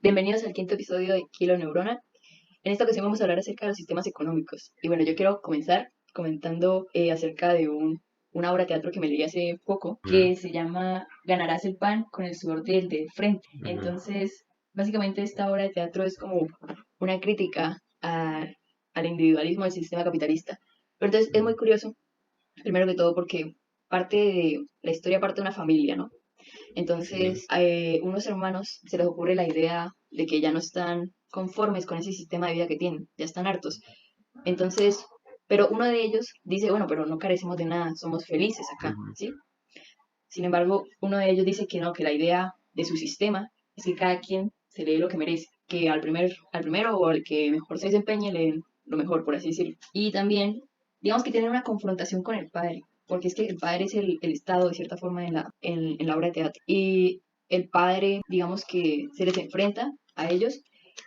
Bienvenidos al quinto episodio de Kilo Neurona. En esta ocasión vamos a hablar acerca de los sistemas económicos. Y bueno, yo quiero comenzar comentando acerca de una obra de teatro que me leí hace poco, Ujú, que se llama Ganarás el pan con el sudor del de frente. ujú, Entonces, básicamente esta obra de teatro es como una crítica al individualismo del sistema capitalista. Pero entonces es muy ujú, curioso, primero que todo, porque la historia parte de una familia, ¿no? sí, Entonces, unos hermanos se les ocurre la idea de que ya no están conformes con ese sistema de vida que tienen, ya están hartos. Entonces, pero uno de ellos dice, bueno, pero no carecemos de nada, somos felices acá, ujú, ¿sí? Sin embargo, uno de ellos dice que no, que la idea de su sistema es que cada quien se le dé lo que merece, que al primero o al que mejor se desempeñe le den lo mejor, por así decirlo. Y también, digamos que tienen una confrontación con el padre, porque es que el padre es el Estado, de cierta forma, en la obra de teatro. Y el padre, digamos que se les enfrenta a ellos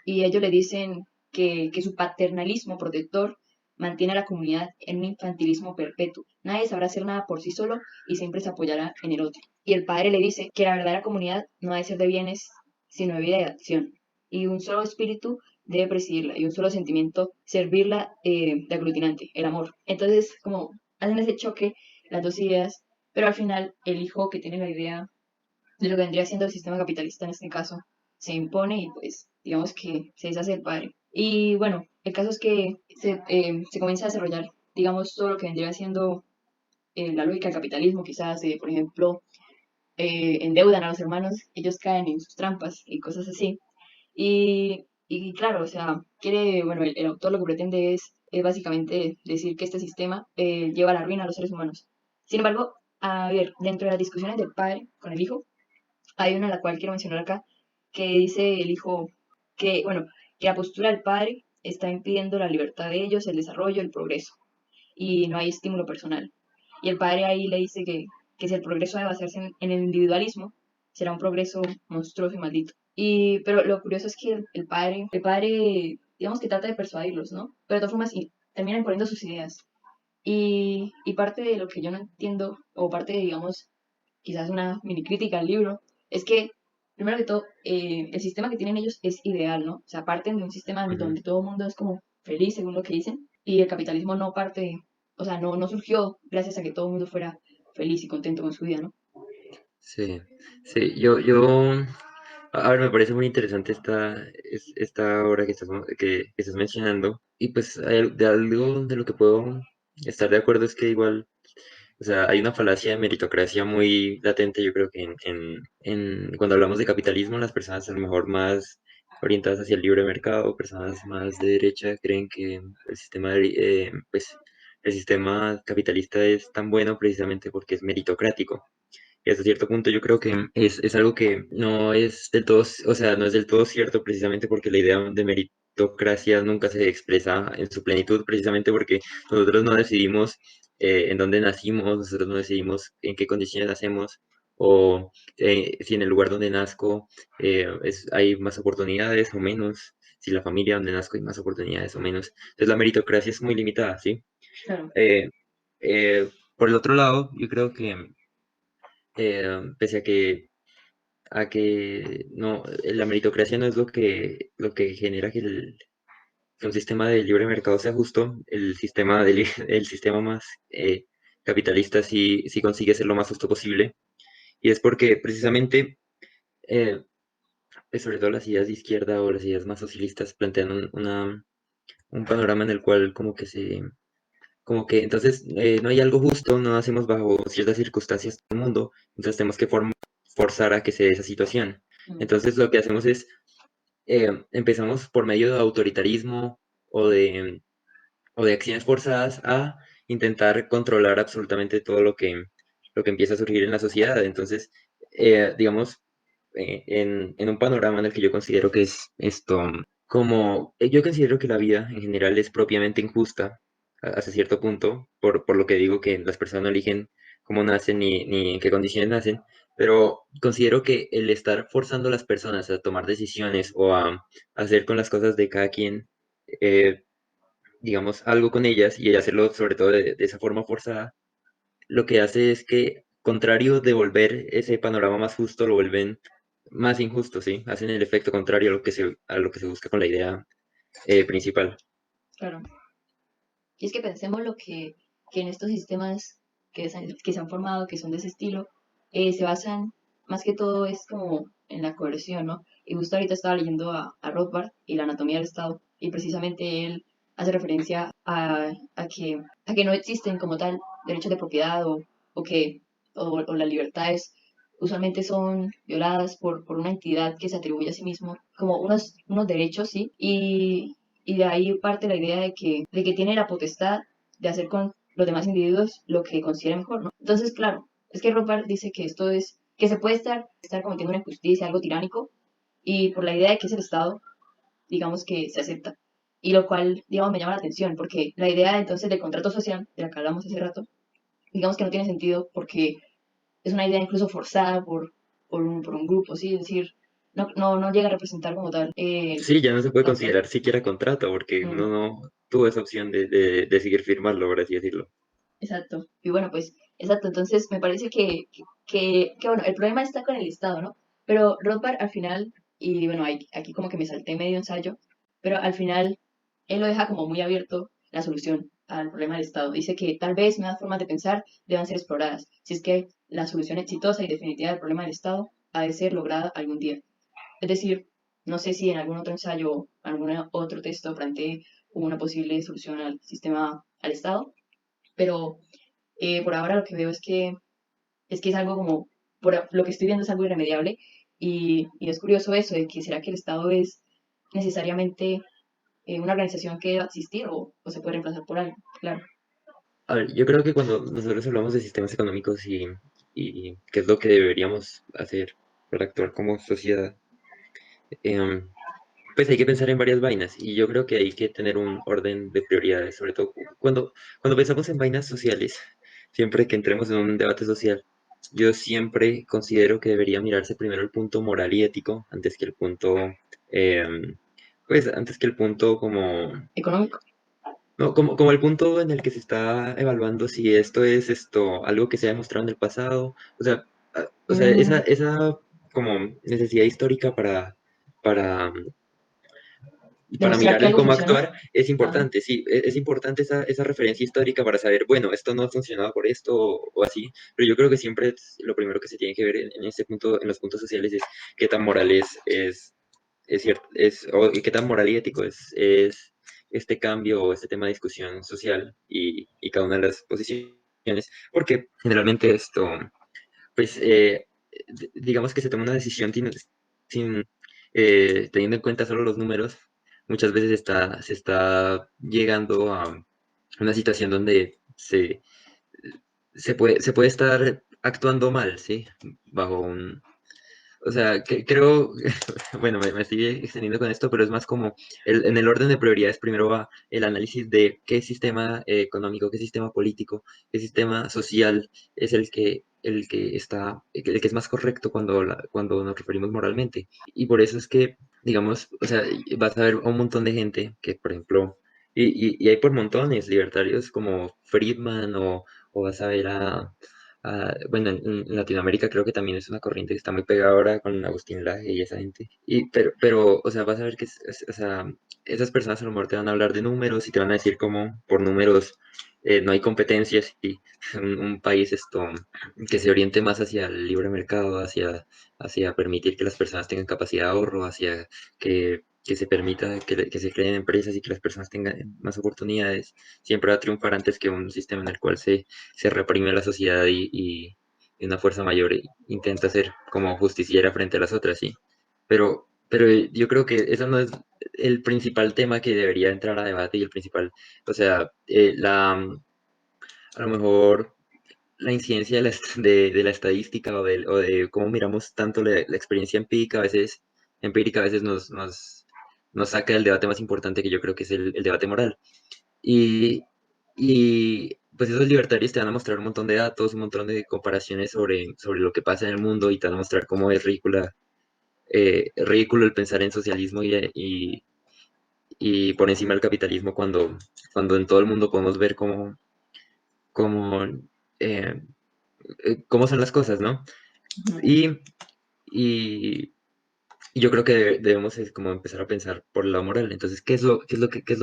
y ellos le dicen que su paternalismo protector mantiene a la comunidad en un infantilismo perpetuo. Nadie sabrá hacer nada por sí solo y siempre se apoyará en el otro. Y el padre le dice que la verdadera comunidad no ha de ser de bienes, sino de vida y acción. Y un solo espíritu debe presidirla y un solo sentimiento servirla de aglutinante, el amor. Entonces, como hacen ese choque, las dos ideas, pero al final el hijo que tiene la idea de lo que vendría siendo el sistema capitalista en este caso se impone y pues digamos que se deshace el padre. Y bueno, el caso es que se comienza a desarrollar, digamos, todo lo que vendría siendo la lógica del capitalismo, quizás, por ejemplo, endeudan a los hermanos, ellos caen en sus trampas y cosas así. Y claro, o sea, bueno, el autor lo que pretende es básicamente decir que este sistema lleva a la ruina a los seres humanos. Sin embargo, a ver, dentro de las discusiones del padre con el hijo, hay una la cual quiero mencionar acá, que dice el hijo que, bueno, que la postura del padre está impidiendo la libertad de ellos, el desarrollo, el progreso, y no hay estímulo personal. Y el padre ahí le dice que si el progreso debe basarse en el individualismo, será un progreso monstruoso y maldito. Pero lo curioso es que el padre, digamos que trata de persuadirlos, ¿no? Pero de todas formas terminan poniendo sus ideas. Y parte de lo que yo no entiendo, o parte de, digamos, quizás una mini crítica al libro, es que, primero que todo, el sistema que tienen ellos es ideal, ¿no? O sea, parten de un sistema ujú. donde todo el mundo es como feliz, según lo que dicen, y el capitalismo no parte, o sea, no surgió gracias a que todo el mundo fuera feliz y contento con su vida, ¿no? Sí, sí, a ver, me parece muy interesante esta obra que estás mencionando, y pues de algo de lo que puedo estar de acuerdo es que igual, o sea, hay una falacia de meritocracia muy latente, yo creo que cuando hablamos de capitalismo, las personas a lo mejor más orientadas hacia el libre mercado, personas más de derecha, creen que el sistema capitalista es tan bueno precisamente porque es meritocrático. Y hasta cierto punto yo creo que es algo que no es del todo, o sea, no es del todo cierto precisamente porque la idea de meritocracia nunca se expresa en su plenitud, precisamente porque nosotros no decidimos en dónde nacimos, nosotros no decidimos en qué condiciones nacemos o si en el lugar donde nazco hay más oportunidades o menos, si la familia donde nazco hay más oportunidades o menos. Entonces la meritocracia es muy limitada, ¿sí? Claro, Eh, por el otro lado, yo creo que pese a que no, la meritocracia no es lo que genera que un sistema de libre mercado sea justo, el sistema más capitalista sí consigue ser lo más justo posible, y es porque precisamente, eh, sobre todo las ideas de izquierda o las ideas más socialistas plantean un panorama en el cual como que entonces no hay algo justo, no hacemos bajo ciertas circunstancias del mundo, entonces tenemos que forzar a que se dé esa situación. mm, Entonces lo que hacemos es, empezamos por medio de autoritarismo o o de acciones forzadas a intentar controlar absolutamente todo lo que empieza a surgir en la sociedad. Entonces, digamos, en un panorama en el que yo considero que es esto, yo considero que la vida en general es propiamente injusta hasta cierto punto, por lo que digo que las personas no eligen cómo nacen ni en qué condiciones nacen, pero considero que el estar forzando a las personas a tomar decisiones o a hacer con las cosas de cada quien, eh, digamos, algo con ellas y hacerlo sobre todo de esa forma forzada, lo que hace es que, contrario de volver ese panorama más justo, lo vuelven más injusto, ¿sí? Hacen el efecto contrario a lo que se busca con la idea principal. Claro. Y es que pensemos que en estos sistemas que se han formado, que son de ese estilo, se basan, más que todo es como en la coerción, ¿no? Y justo ahorita estaba leyendo a Rothbard y la anatomía del Estado, y precisamente él hace referencia a que no existen como tal derechos de propiedad o que o las libertades usualmente son violadas por una entidad que se atribuye a sí mismo como unos derechos, sí, y de ahí parte la idea de que tiene la potestad de hacer con los demás individuos lo que considere mejor, ¿no? Entonces, claro, es que Rothbard dice que esto es, que se puede estar cometiendo una injusticia, algo tiránico, y por la idea de que es el Estado, digamos que se acepta. Y lo cual, digamos, me llama la atención, porque la idea entonces del contrato social, de la que hablamos hace rato, digamos que no tiene sentido porque es una idea incluso forzada por un grupo, ¿sí? Es decir, no llega a representar como tal Sí, ya no se puede la autoridad. considerar siquiera contrato porque uno Mm. no tuvo esa opción de seguir firmarlo, por así decirlo. Exacto. Y bueno, pues, exacto. Entonces, me parece bueno, el problema está con el Estado, ¿no? Pero Rothbard al final, y bueno, aquí como que me salté medio ensayo, pero al final él lo deja como muy abierto la solución al problema del Estado. Dice que tal vez nuevas formas de pensar deban ser exploradas, si es que la solución exitosa y definitiva del problema del Estado ha de ser lograda algún día. Es decir, no sé si en algún otro ensayo, algún otro texto plantee una posible solución al sistema, al Estado, pero por ahora lo que veo es que es algo como, lo que estoy viendo es algo irremediable y es curioso eso de que será que el Estado es necesariamente una organización que va a existir o se puede reemplazar por algo, claro. A ver, yo creo que cuando nosotros hablamos de sistemas económicos y qué es lo que deberíamos hacer para actuar como sociedad, em, pues hay que pensar en varias vainas y yo creo que hay que tener un orden de prioridades, sobre todo cuando pensamos en vainas sociales, siempre que entremos en un debate social, yo siempre considero que debería mirarse primero el punto moral y ético antes que el punto, em, pues antes que el punto como, Económico. no, como el punto en el que se está evaluando si esto es algo que se ha demostrado en el pasado, o sea, Mm, esa como necesidad histórica para para demostrar mirar que el algo cómo funciona. actuar es Ajá. importante, sí, es importante esa referencia histórica para saber, bueno, esto no ha funcionado por esto o así, pero yo creo que siempre lo primero que se tiene que ver en este punto, en los puntos sociales es qué tan moral es cierto, y qué tan moral y ético es este cambio o este tema de discusión social y cada una de las posiciones, porque generalmente pues, digamos que se toma una decisión sin teniendo en cuenta solo los números, muchas veces se está llegando a una situación donde se puede estar actuando mal, ¿sí? Bajo un, o sea, que creo, bueno, me estoy extendiendo con esto, pero es más como en el orden de prioridades, primero va el análisis de qué sistema económico, qué sistema político, qué sistema social es el que es más correcto cuando nos referimos moralmente. Y por eso es que, digamos, o sea, vas a ver a un montón de gente que, por ejemplo, y hay por montones, libertarios como Friedman o vas a ver bueno, en Latinoamérica creo que también es una corriente que está muy pegada ahora con Agustín Laje y esa gente. Pero, o sea, vas a ver que, o sea, esas personas a lo mejor te van a hablar de números y te van a decir cómo por números no hay competencias y un país que se oriente más hacia el libre mercado, hacia permitir que las personas tengan capacidad de ahorro, hacia que se permita que se creen empresas y que las personas tengan más oportunidades, siempre va a triunfar antes que un sistema en el cual se reprime la sociedad y una fuerza mayor intenta ser como justiciera frente a las otras, sí. Pero yo creo que eso no es el principal tema que debería entrar a debate y el principal, o sea, a lo mejor la incidencia de la estadística o de cómo miramos tanto la experiencia empírica a veces nos saca del debate más importante que yo creo que es el debate moral. Y, y pues esos libertarios te van a mostrar un montón de datos, un montón de comparaciones sobre lo que pasa en el mundo y te van a mostrar cómo es ridículo el pensar en socialismo y por encima del capitalismo cuando en todo el mundo podemos ver cómo, eh, cómo son las cosas, ¿no? Ujú. Y, Y yo creo que debemos es como empezar a pensar por el lado moral. Entonces, qué es lo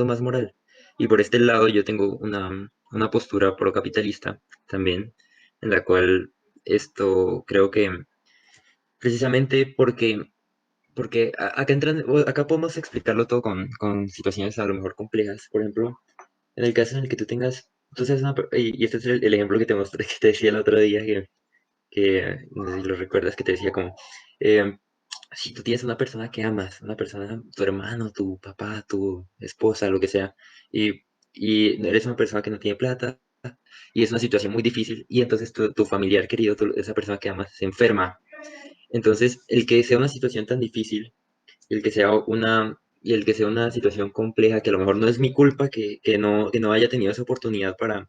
más moral? Y por este lado yo tengo una postura procapitalista también, en la cual esto creo que precisamente porque acá entran, acá podemos explicarlo todo con situaciones a lo mejor complejas. Por ejemplo, en el caso en el que tú tengas, tú seas y este es el ejemplo que te mostré, que te decía el otro día, que no sé si lo recuerdas, que te decía como, eh, si tú tienes una persona que amas, una persona, tu hermano, tu papá, tu esposa, lo que sea, y, y eres una persona que no tiene plata, y es una situación muy difícil, y entonces tu familiar querido, esa persona que amas, se enferma. Entonces, el que sea una situación tan difícil, y el que sea una situación compleja, que a lo mejor no es mi culpa que no haya tenido esa oportunidad para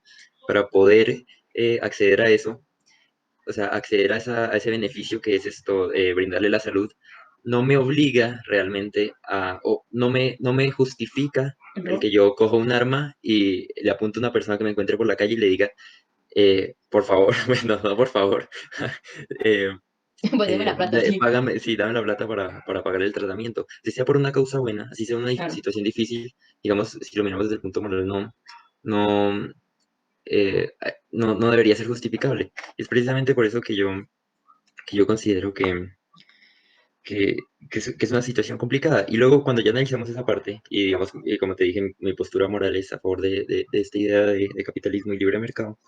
poder acceder a eso, o sea, acceder a ese beneficio que es esto, brindarle la salud, no me obliga realmente o no me justifica El el robo. que yo coja un arma y le apunte a una persona que me encuentre por la calle y le diga, por favor, bueno, no, por favor, eh, Pues deme la plata, sí. págame, sí, dame la plata para pagar el tratamiento. Si sea por una causa buena, así sea una Claro. situación difícil, digamos, si lo miramos desde el punto moral, no, no debería ser justificable. Y es precisamente por eso que yo considero que, que es una situación complicada. Y luego cuando ya analizamos esa parte, y digamos, como te dije, mi postura moral es a favor de esta idea de capitalismo y libre mercado,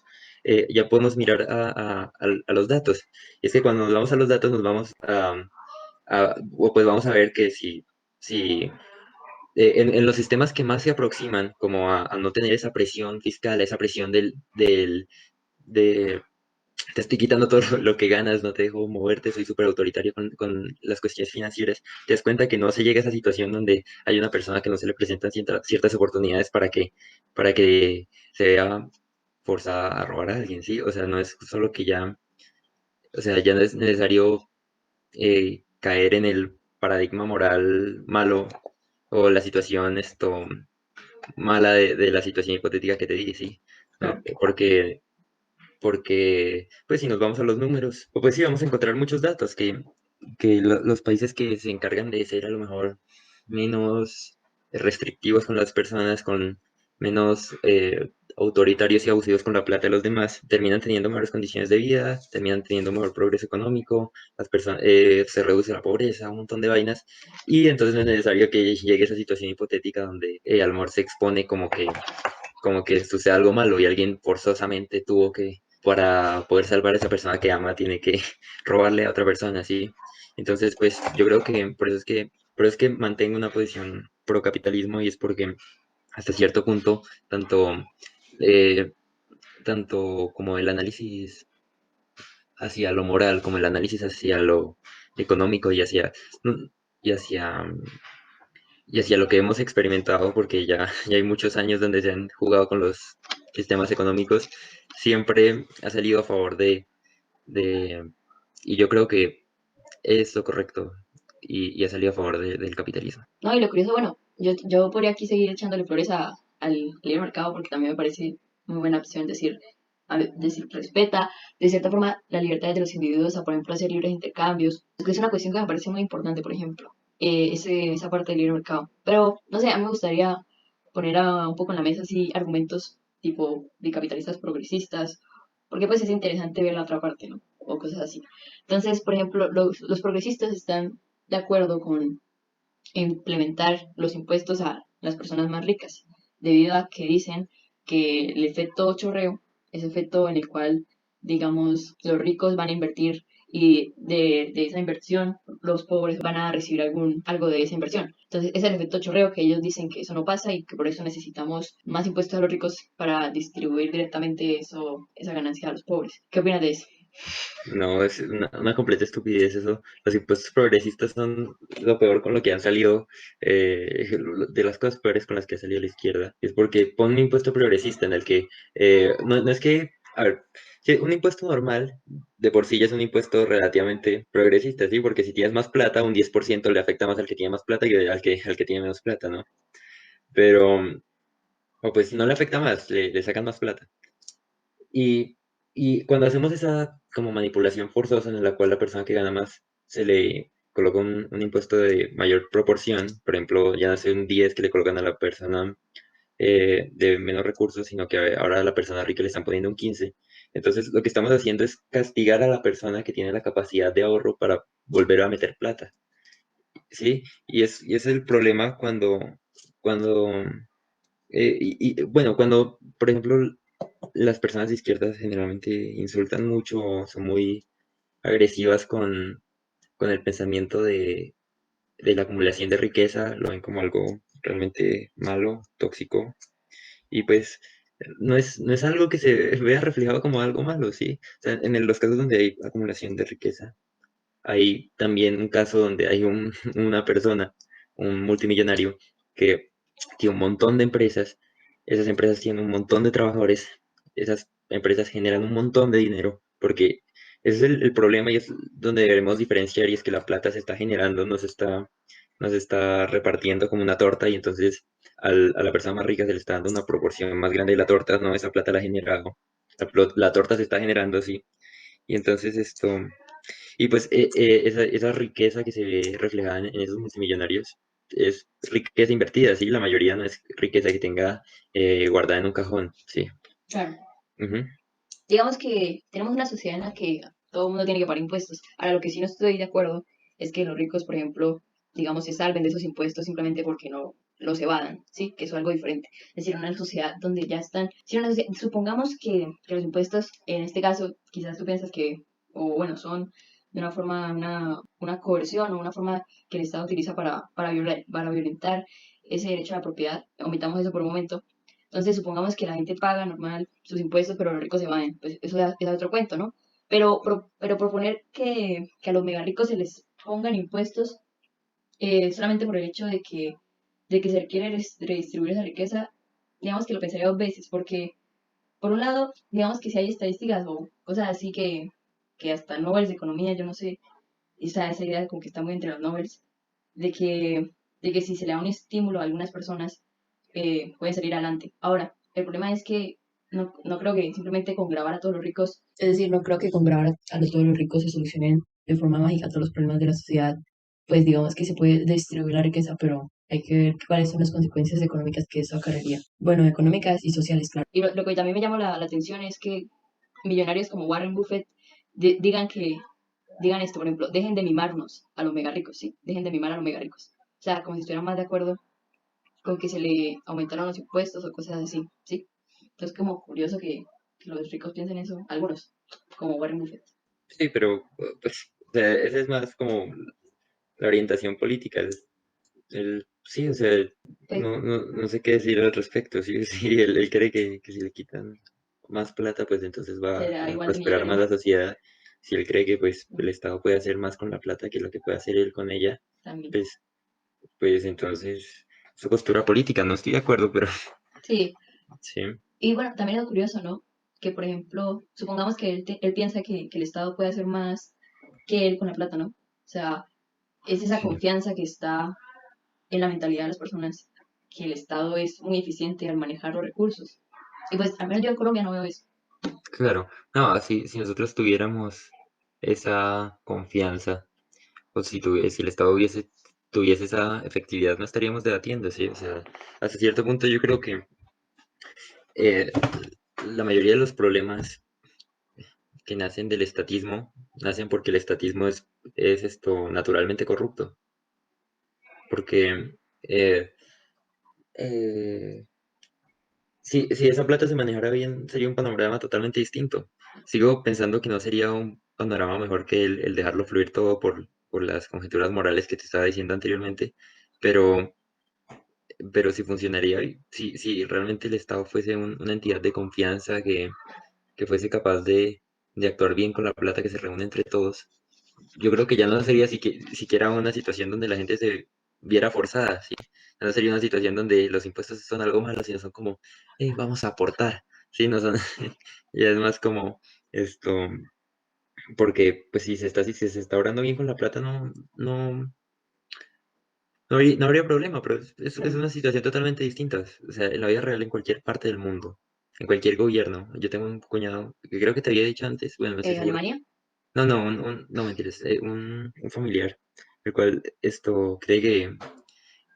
ya podemos mirar a los datos. Y es que cuando nos vamos a los datos nos vamos o pues vamos a ver que si en los sistemas que más se aproximan como a no tener esa presión fiscal, esa presión de te estoy quitando todo lo que ganas, no te dejo moverte, soy súper autoritario con las cuestiones financieras, te das cuenta que no se llega a esa situación donde hay una persona que no se le presentan ciertas oportunidades para que se vea forzada a robar a alguien, ¿sí? O sea, no es solo que ya, o sea, ya no es necesario caer en el paradigma moral malo o la situación mala de la situación hipotética que te dije, ¿sí? ¿No? Claro. Porque, pues si nos vamos a los números, pues sí vamos a encontrar muchos datos que los países que se encargan de ser a lo mejor menos restrictivos con las personas, con menos autoritarios y abusivos con la plata de los demás, terminan teniendo mejores condiciones de vida, terminan teniendo mejor progreso económico, las personas, se reduce la pobreza, un montón de vainas, y entonces no es necesario que llegue esa situación hipotética donde a lo mejor se expone como que sucede algo malo y alguien forzosamente tuvo que, para poder salvar a esa persona que ama, tiene que robarle a otra persona, ¿sí? Entonces, pues yo creo que por eso es que mantengo una posición pro capitalismo y es porque hasta cierto punto, eh, tanto como el análisis hacia lo moral, como el análisis hacia lo económico y hacia y hacia lo que hemos experimentado, porque ya, ya hay muchos años donde se han jugado con los sistemas económicos, siempre ha salido a favor de y yo creo que es lo correcto, y ha salido a favor del capitalismo. No, y lo curioso, bueno, yo podría aquí seguir echándole flores al libre mercado porque también me parece muy buena opción decir, decir, respeta de cierta forma la libertad de los individuos a, por ejemplo, hacer libres intercambios, que es una cuestión que me parece muy importante, por ejemplo, esa parte del libre mercado. Pero, no sé, a mí me gustaría poner un poco en la mesa así argumentos tipo de capitalistas progresistas, porque pues es interesante ver la otra parte, ¿no? O cosas así. Entonces, por ejemplo, los progresistas están de acuerdo con implementar los impuestos a las personas más ricas, debido a que dicen que el efecto chorreo, ese efecto en el cual, digamos, los ricos van a invertir y de esa inversión los pobres van a recibir algo de esa inversión. Entonces, es el efecto chorreo que ellos dicen que eso no pasa y que por eso necesitamos más impuestos a los ricos para distribuir directamente esa ganancia a los pobres. ¿Qué opinas de eso? No, es una completa estupidez eso. Los impuestos progresistas son lo peor con lo que han salido, de las cosas peores con las que ha salido la izquierda. Es porque pon un impuesto progresista en el que, no es que, a ver, si un impuesto normal de por sí ya es un impuesto relativamente progresista, ¿sí? Porque si tienes más plata, un 10% le afecta más al que tiene más plata que al que tiene menos plata, ¿no? Pero, o pues no le afecta más, le sacan más plata. Y, y cuando hacemos esa como manipulación forzosa en la cual la persona que gana más coloca un impuesto de mayor proporción, por ejemplo, ya no es un 10 que le colocan a la persona de menos recursos, sino que ahora a la persona rica le están poniendo un 15. Entonces, lo que estamos haciendo es castigar a la persona que tiene la capacidad de ahorro para volver a meter plata, ¿sí? Y es el problema cuando, bueno, cuando, por ejemplo, las personas de izquierdas generalmente insultan mucho o son muy agresivas con el pensamiento de la acumulación de riqueza, lo ven como algo realmente malo, tóxico, y pues no es algo que se vea reflejado como algo malo, ¿sí? O sea, los casos donde hay acumulación de riqueza, hay también un caso donde hay una persona, un multimillonario, que tiene un montón de empresas, esas empresas tienen un montón de trabajadores, esas empresas generan un montón de dinero, porque ese es el problema y es donde debemos diferenciar, y es que la plata se está generando, no se está repartiendo como una torta, y entonces a la persona más rica se le está dando una proporción más grande de la torta, no, esa plata la ha generado, la torta se está generando, sí, y entonces y pues esa riqueza que se ve reflejada en esos multimillonarios es riqueza invertida, ¿sí? La mayoría no es riqueza que tenga guardada en un cajón, sí. Claro. Ujú. Digamos que tenemos una sociedad en la que todo el mundo tiene que pagar impuestos. Ahora, lo que sí no estoy de acuerdo es que los ricos, por ejemplo, digamos, se salven de esos impuestos simplemente porque no los evadan, ¿sí? Que eso es algo diferente. Es decir, una sociedad donde ya están, si supongamos que los impuestos, en este caso, quizás tú piensas que, o bueno, son de una forma, una coerción o una forma que el Estado utiliza para violentar ese derecho a la propiedad. Omitamos eso por un momento. Entonces, supongamos que la gente paga normal sus impuestos, pero los ricos se van. Pues eso es otro cuento, ¿no? Pero proponer que a los mega ricos se les pongan impuestos solamente por el hecho de que se quiere redistribuir esa riqueza, digamos que lo pensaría dos veces, porque por un lado, digamos que si hay estadísticas o cosas así que hasta Nobel de Economía, yo no sé, esa idea como que está muy entre los Nobels, de que, de que si se le da un estímulo a algunas personas, pueden salir adelante. Ahora, el problema es que no creo que simplemente con grabar a todos los ricos, es decir, no creo que con grabar todos los ricos se solucionen de forma mágica todos los problemas de la sociedad. Pues digamos que se puede distribuir la riqueza, pero hay que ver cuáles son las consecuencias económicas que eso acarrearía. Bueno, económicas y sociales, claro. Y lo que también me llama la atención es que millonarios como Warren Buffett digan esto, por ejemplo, dejen de mimarnos a los mega ricos, ¿sí? Dejen de mimar a los mega ricos. O sea, como si estuvieran más de acuerdo con que se le aumentaron los impuestos o cosas así, ¿sí? Entonces, como curioso que los ricos piensen eso, algunos, como Warren Buffett. Sí, pero pues, o sea, esa es más como la orientación política. Sí, o sea, Pues, no sé qué decir al respecto. Sí, sí, él cree que si le quitan más plata, pues entonces va será a igual de prosperar millonario, más ¿no? la sociedad. Si él cree que pues el Estado puede hacer más con la plata que lo que puede hacer él con ella, También. pues, pues entonces su postura política, no estoy de acuerdo, pero Sí, sí, y bueno, también es curioso, ¿no? Que, por ejemplo, supongamos que él piensa que el Estado puede hacer más que él con la plata, ¿no? O sea, es esa sí, confianza que está en la mentalidad de las personas, que el Estado es muy eficiente al manejar los recursos. Y pues, al menos yo en Colombia no veo eso. claro. No, si nosotros tuviéramos esa confianza, o si el Estado tuviese esa efectividad, no estaríamos debatiendo, sí. O sea, hasta cierto punto yo creo que eh, la mayoría de los problemas que nacen del estatismo nacen porque el estatismo es esto naturalmente corrupto. Porque eh, eh, si esa plata se manejara bien, sería un panorama totalmente distinto. Sigo pensando que no sería un panorama mejor que el dejarlo fluir todo por las conjeturas morales que te estaba diciendo anteriormente, pero, pero si funcionaría, si realmente el Estado fuese una entidad de confianza que fuese capaz de actuar bien con la plata que se reúne entre todos, yo creo que ya no sería siquiera una situación donde la gente se viera forzada, ¿sí? Ya no sería una situación donde los impuestos son algo malo, sino son como, hey, vamos a aportar, ¿sí? No son, ya es más como esto, porque pues si se está obrando bien con la plata, no habría problema, pero es Claro. una situación totalmente distinta, o sea, en la vida real, en cualquier parte del mundo, en cualquier gobierno. Yo tengo un cuñado que creo que te había dicho antes, bueno, no estoy seguro. Alemania, No, no, no, mentiras, un familiar. el cual esto cree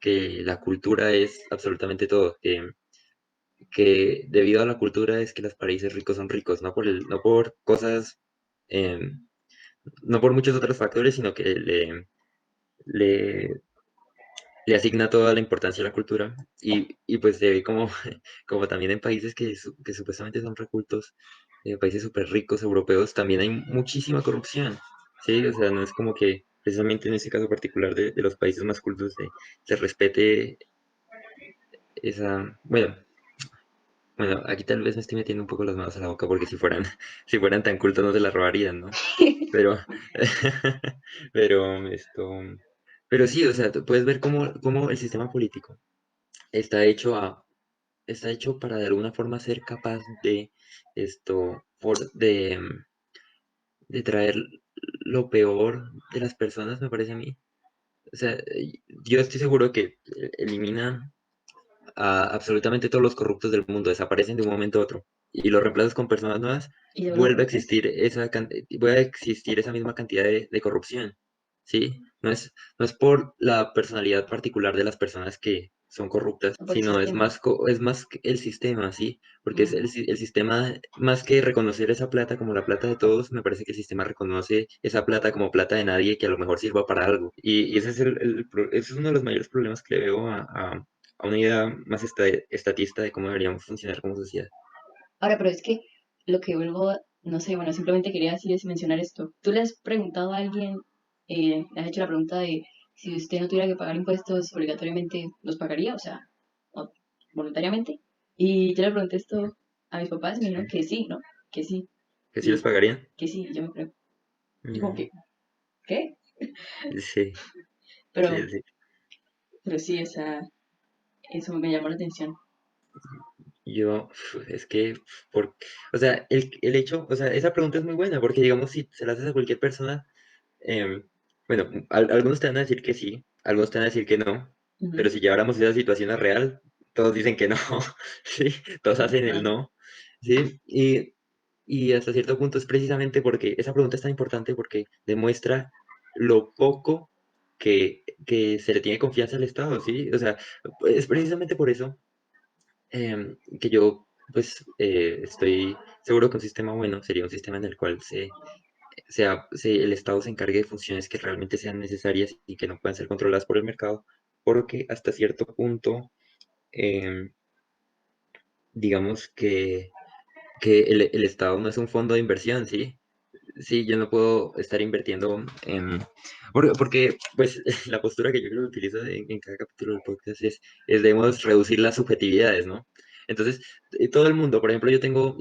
que la cultura es absolutamente todo, que debido a la cultura es que los países ricos son ricos, no por cosas, em, no por muchos otros factores, sino que le, le asigna toda la importancia a la cultura y pues se ve como, como también en países que supuestamente son recultos, países súper ricos europeos, también hay muchísima corrupción, ¿sí? O sea, no es como que precisamente en ese caso particular de los países más cultos se respete esa, bueno, aquí tal vez me estoy metiendo un poco las manos a la boca porque si fueran, si fueran tan cultos no se la robarían, ¿no? Pero, pero pero sí, o sea, tú puedes ver cómo el sistema político está hecho está hecho para de alguna forma ser capaz de esto, de traer lo peor de las personas, me parece a mí. O sea, yo estoy seguro que elimina a absolutamente todos los corruptos del mundo, desaparecen de un momento a otro y los reemplazas con personas nuevas, ¿Y se vuelven mejores? vuelve a existir esa misma cantidad de corrupción, ¿sí? No es por la personalidad particular de las personas que son corruptas, No por el sino sistema. es más que el sistema, ¿sí? Porque es Mm, el sistema, más que reconocer esa plata como la plata de todos, me parece que el sistema reconoce esa plata como plata de nadie que a lo mejor sirva para algo. Y ese es ese es uno de los mayores problemas que le veo a una idea más estatista de cómo deberíamos funcionar como sociedad. Ahora, pero es que lo que vuelvo, no sé, bueno, simplemente quería decir es mencionar esto. ¿Tú le has preguntado a alguien, le has hecho la pregunta de si usted no tuviera que pagar impuestos, obligatoriamente los pagaría, o sea, o voluntariamente? Y yo le pregunté esto a mis papás y me dijeron Sí. que sí, ¿no? Que sí. ¿Que sí les Y pagarían? que sí, y yo me pregunto, y como Mm, que, ¿qué? sí, Pero, sí, sí. pero sí, o sea, eso me llamó la atención. Es que, por, o sea, el hecho, o sea, esa pregunta es muy buena, porque digamos, si se la haces a cualquier persona, em, bueno, algunos te van a decir que sí, algunos te van a decir que no, pero Ujú. si lleváramos esa situación a real, todos dicen que no, sí, todos hacen el Ah, no, sí, y hasta cierto punto es precisamente porque esa pregunta es tan importante porque demuestra lo poco que se le tiene confianza al Estado, sí, o sea, es precisamente por eso que yo, pues, estoy seguro que un sistema bueno sería un sistema en el cual el Estado se encargue de funciones que realmente sean necesarias y que no puedan ser controladas por el mercado, porque hasta cierto punto, em, digamos que el Estado no es un fondo de inversión, ¿sí? Sí, yo no puedo estar invirtiendo en... Porque, pues, la postura que yo creo que utilizo en cada capítulo del podcast es debemos reducir las subjetividades, ¿no? Entonces, todo el mundo, por ejemplo, yo tengo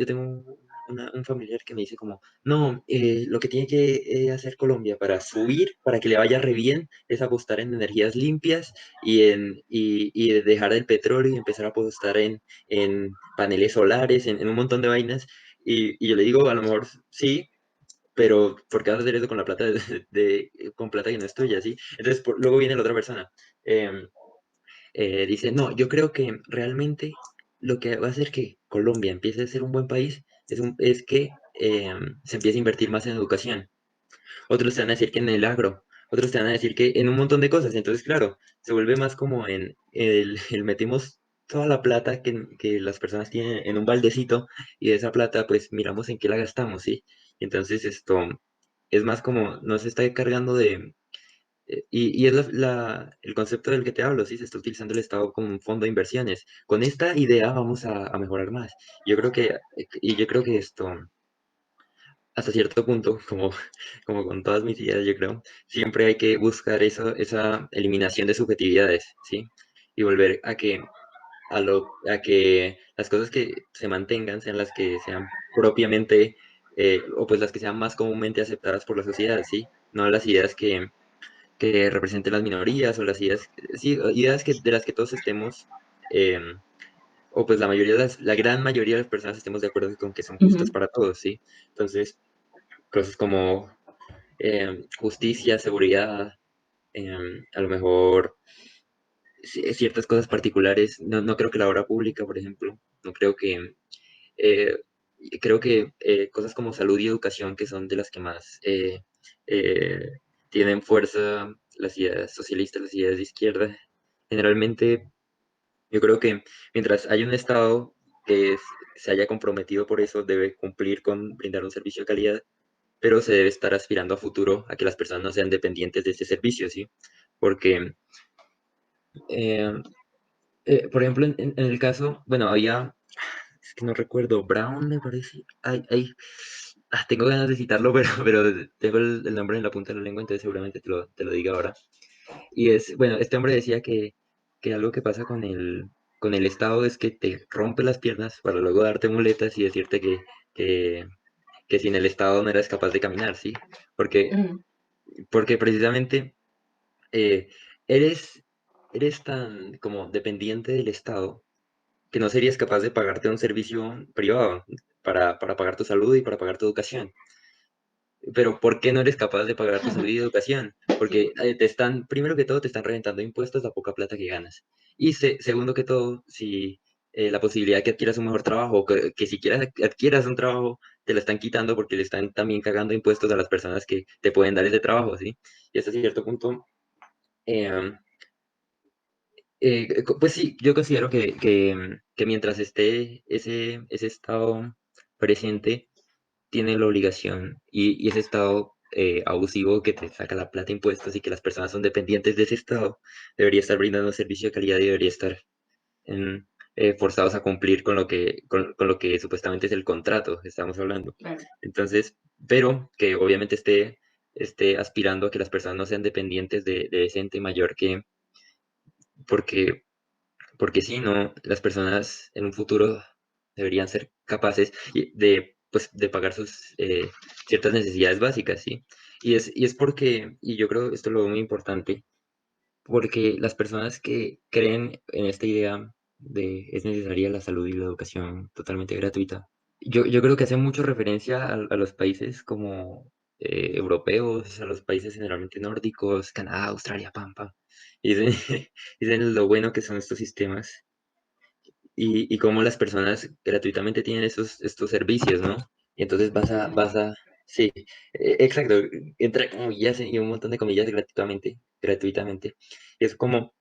un familiar que me dice como, no, lo que tiene que hacer Colombia para subir, para que le vaya re bien, es apostar en energías limpias y dejar el petróleo y empezar a apostar en paneles solares, en un montón de vainas. Y yo le digo, a lo mejor sí, pero ¿por qué vas a hacer eso con la plata con plata que no es tuya, sí? Entonces luego viene la otra persona, em, dice, no, yo creo que realmente lo que va a hacer que Colombia empiece a ser un buen país es que se empiece a invertir más en educación. Otros te van a decir que en el agro, otros te van a decir que en un montón de cosas. Entonces, claro, se vuelve más como en el metimos toda la plata que las personas tienen en un baldecito y de esa plata, pues miramos en qué la gastamos, ¿sí? Entonces, esto es más como nos está cargando y es el concepto del que te hablo, ¿sí? Se está utilizando el Estado como un fondo de inversiones. Con esta idea vamos a mejorar más. Yo creo que esto hasta cierto punto, como con todas mis ideas, yo creo, siempre hay que buscar esa eliminación de subjetividades, ¿sí? Y volver a que las cosas que se mantengan sean las que sean propiamente, o pues las que sean más comúnmente aceptadas por la sociedad, ¿sí? No las ideas que representen las minorías o las ideas, sí, ideas de las que todos estemos, o pues la gran mayoría de las personas estemos de acuerdo con que son justas ujú. para todos, ¿sí? Entonces, cosas como justicia, seguridad, a lo mejor ciertas cosas particulares. No creo que la obra pública, por ejemplo, no creo eh, creo que cosas como salud y educación, que son de las que más tienen fuerza las ideas socialistas, las ideas de izquierda. Generalmente, yo creo que mientras haya un Estado que se haya comprometido por eso, debe cumplir con brindar un servicio de calidad, pero se debe estar aspirando a futuro a que las personas no sean dependientes de este servicio, ¿sí? Porque, eh, por ejemplo, en el caso, bueno, había, es que no recuerdo, Brown me parece, tengo ganas de citarlo, pero tengo el nombre en la punta de la lengua, entonces seguramente te lo diga ahora. Y es, bueno, este hombre decía que algo que pasa con el Estado es que te rompe las piernas para luego darte muletas y decirte que, que sin el Estado no eras capaz de caminar, ¿sí? Porque, Ujú. porque precisamente eh, eres, eres tan como dependiente del Estado que no serías capaz de pagarte un servicio privado para pagar tu salud y para pagar tu educación. Pero ¿por qué no eres capaz de pagar tu salud y educación? Sí. Porque primero que todo, te están reventando impuestos la poca plata que ganas. Y segundo que todo, si la posibilidad que adquieras un mejor trabajo, o que siquiera adquieras un trabajo, te la están quitando porque le están también cagando impuestos a las personas que te pueden dar ese trabajo, ¿sí? Y hasta cierto punto, eh, pues sí, yo considero que mientras esté ese estado presente, tiene la obligación y ese estado abusivo que te saca la plata de impuestos y que las personas son dependientes de ese estado, debería estar brindando un servicio de calidad y debería estar en- forzados a cumplir con lo que supuestamente es el contrato que estamos hablando. Claro. Entonces, pero que obviamente esté aspirando a que las personas no sean dependientes de ese ente mayor porque, porque si no, las personas en un futuro deberían ser capaces pues, de pagar sus ciertas necesidades básicas, ¿sí? Y es porque, y yo creo esto lo veo muy importante, porque las personas que creen en esta idea de es necesaria la salud y la educación totalmente gratuita, yo creo que hacen mucho referencia a los países como europeos, a los países generalmente nórdicos, Canadá, Australia, Pampa. Y dicen, dicen lo bueno que son estos sistemas y cómo las personas gratuitamente tienen estos servicios, ¿no? Y entonces sí, exacto, entre comillas y un montón de comillas gratuitamente. Y es como,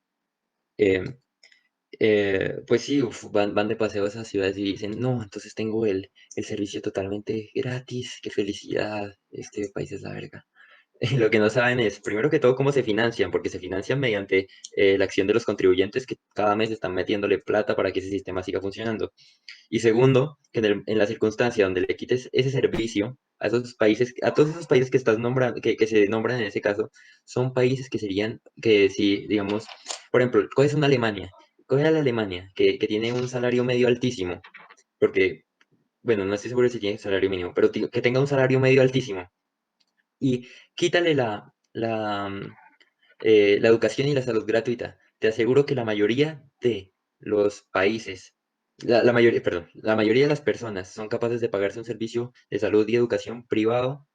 eh, pues sí, van de paseo a esas ciudades y dicen, no, entonces tengo el servicio totalmente gratis, qué felicidad, este país es la verga. Lo que no saben es, primero que todo, cómo se financian, porque se financian mediante la acción de los contribuyentes que cada mes están metiéndole plata para que ese sistema siga funcionando. Y segundo, que en la circunstancia donde le quites ese servicio a esos países, a todos esos países que estás nombrando, que se nombran en ese caso, son países que serían, que si, digamos, por ejemplo, coges una Alemania, coge a la Alemania, que tiene un salario medio altísimo, porque, bueno, no estoy seguro si tiene salario mínimo, pero que tenga un salario medio altísimo, y quítale la educación y la salud gratuita. Te aseguro que la mayoría de los países, la mayoría, perdón, la mayoría de las personas son capaces de pagarse un servicio de salud y educación privado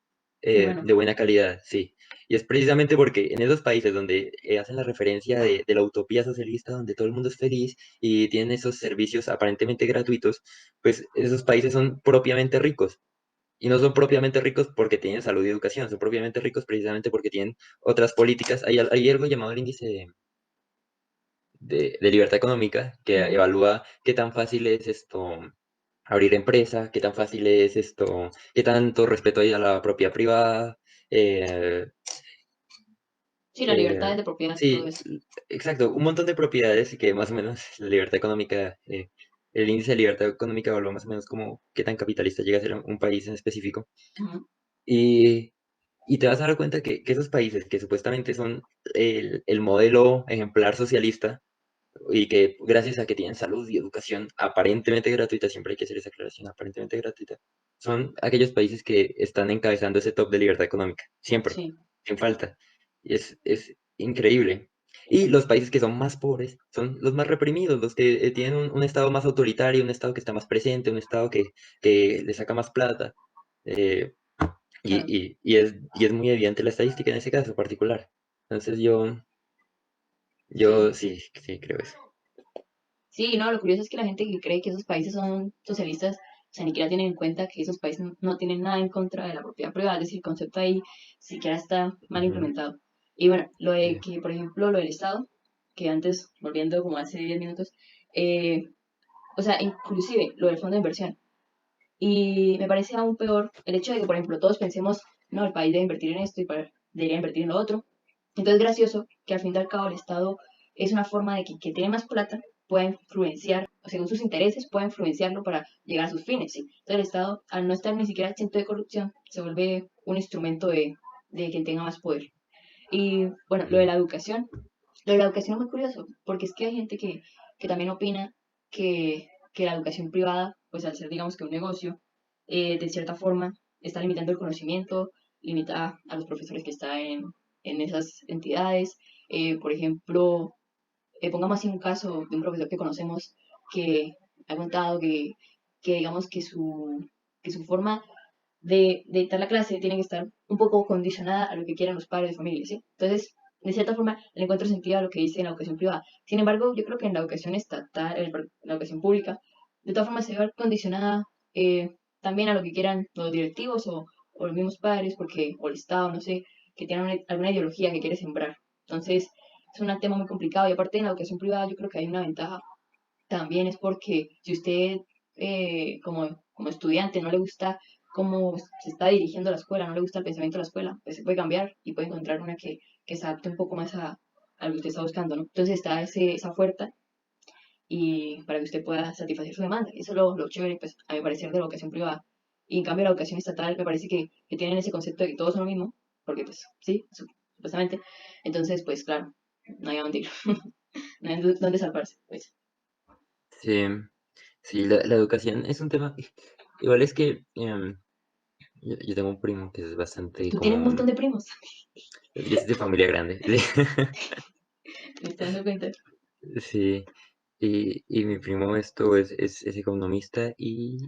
Bueno, de buena calidad, sí. Y es precisamente porque en esos países donde hacen la referencia de la utopía socialista, donde todo el mundo es feliz y tienen esos servicios aparentemente gratuitos, pues esos países son propiamente ricos. Y no son propiamente ricos porque tienen salud y educación, son propiamente ricos precisamente porque tienen otras políticas. Hay algo llamado el índice de libertad económica que ujú. evalúa qué tan fácil es esto abrir empresa, qué tan fácil es esto, qué tanto respeto hay a la propiedad privada. eh, Sí, la eh, libertad de propiedad, todo sí, eso. exacto, un montón de propiedades y que más o menos la libertad económica, el índice de libertad económica evalúa más o menos como qué tan capitalista llega a ser un país en específico. Ujú. Y Y te vas a dar cuenta que esos países que supuestamente son el modelo ejemplar socialista y que gracias a que tienen salud y educación aparentemente gratuita, siempre hay que hacer esa aclaración, aparentemente gratuita, son aquellos países que están encabezando ese top de libertad económica, siempre, Sí, sin falta. Y es increíble. Y los países que son más pobres son los más reprimidos, los que tienen un estado más autoritario, un estado que está más presente, un estado que le saca más plata. Eh, claro. y es muy evidente la estadística en ese caso particular. Entonces yo Sí. sí, sí creo eso. Sí, no, lo curioso es que la gente que cree que esos países son socialistas, o sea, ni siquiera tienen en cuenta que esos países no tienen nada en contra de la propiedad privada, es decir, el concepto ahí siquiera está mal Ujú. implementado. Y bueno, lo de Sí. que, por ejemplo, lo del Estado, que antes, volviendo como hace 10 minutos, eh, o sea, inclusive lo del fondo de inversión. Y me parece aún peor el hecho de que, por ejemplo, todos pensemos, no, el país debe invertir en esto y debería invertir en lo otro. Entonces es gracioso que al fin y al cabo el Estado es una forma de que tiene más plata pueda influenciar, o según sus intereses, pueda influenciarlo para llegar a sus fines, ¿sí? Entonces el Estado, al no estar ni siquiera exento de corrupción, se vuelve un instrumento de quien tenga más poder. Y bueno, Sí. lo de la educación es muy curioso, porque es que hay gente que también opina que la educación privada, pues al ser digamos que un negocio, de cierta forma está limitando el conocimiento, limita a los profesores que están en esas entidades. Por ejemplo, pongamos así un caso de un profesor que conocemos que ha contado que digamos que su forma de dictar la clase tiene que estar un poco condicionada a lo que quieran los padres de familia, ¿sí? Entonces, de cierta forma, le encuentro sentido a lo que dice en la educación privada. Sin embargo, yo creo que en la educación estatal, en la educación pública, de todas formas se ve condicionada también a lo que quieran los directivos o los mismos padres, porque, o el Estado, no sé, que tienen alguna ideología que quiere sembrar. Entonces, es un tema muy complicado y aparte en la educación privada yo creo que hay una ventaja también es porque si usted como estudiante no le gusta cómo se está dirigiendo la escuela, no le gusta el pensamiento de la escuela, pues se puede cambiar y puede encontrar una que se adapte un poco más a lo que usted está buscando, ¿no? Entonces está esa oferta y para que usted pueda satisfacer su demanda. Eso es lo chévere, pues, a mi parecer, de la educación privada. Y en cambio la educación estatal me parece que tienen ese concepto de que todos son lo mismo, porque pues sí, supuestamente. Entonces, pues claro, no hay a dónde ir, no hay dónde salvarse, pues. Sí, sí, la educación es un tema. Igual es que yo tengo un primo que es bastante Tú tienes un como. montón de primos. Yo soy de familia grande. Me estoy dando cuenta. Sí, y mi primo es economista y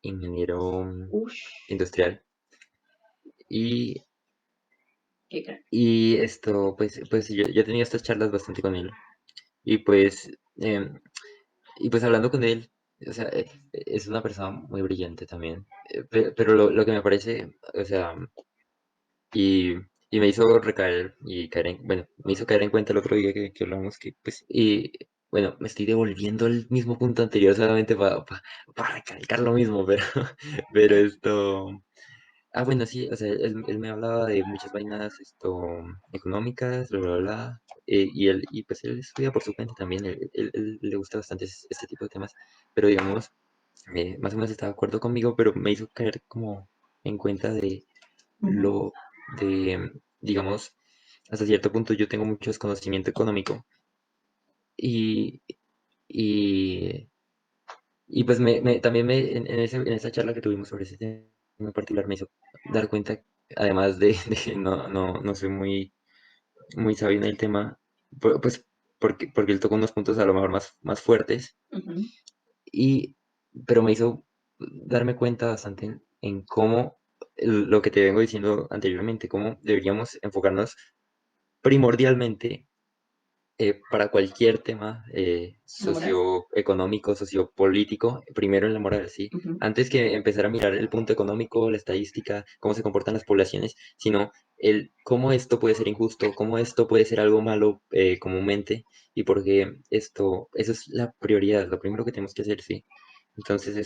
ingeniero Ush, industrial. Y, qué crack. y esto, pues yo he tenido estas charlas bastante con él. Y pues, em, y pues hablando con él, o sea, es una persona muy brillante también. Pero lo que me parece, o sea, y, y me hizo recaer y caer en, bueno, me hizo caer en cuenta el otro día que hablamos que, pues, y bueno, me estoy devolviendo al mismo punto anterior solamente para recalcar lo mismo, pero, pero esto, bueno, sí, o sea, él me hablaba de muchas vainas, económicas, bla, bla, bla, y pues él estudia por su cuenta también, él le gusta bastante este tipo de temas, pero digamos, más o menos está de acuerdo conmigo, pero me hizo caer como en cuenta de Ujú. lo digamos, hasta cierto punto yo tengo mucho desconocimiento económico y, y, y pues también en esa charla que tuvimos sobre ese tema en particular me hizo dar cuenta, además de que no soy muy sabio en el tema, pues porque él tocó unos puntos a lo mejor más fuertes, Ujú. y, pero me hizo darme cuenta bastante en cómo lo que te vengo diciendo anteriormente, cómo deberíamos enfocarnos primordialmente para cualquier tema ¿La moral? socioeconómico, sociopolítico, primero en la moral, ¿sí? Ujú. Antes que empezar a mirar el punto económico, la estadística, cómo se comportan las poblaciones, sino el cómo esto puede ser injusto, cómo esto puede ser algo malo comúnmente, y porque eso es la prioridad, lo primero que tenemos que hacer, ¿sí? Entonces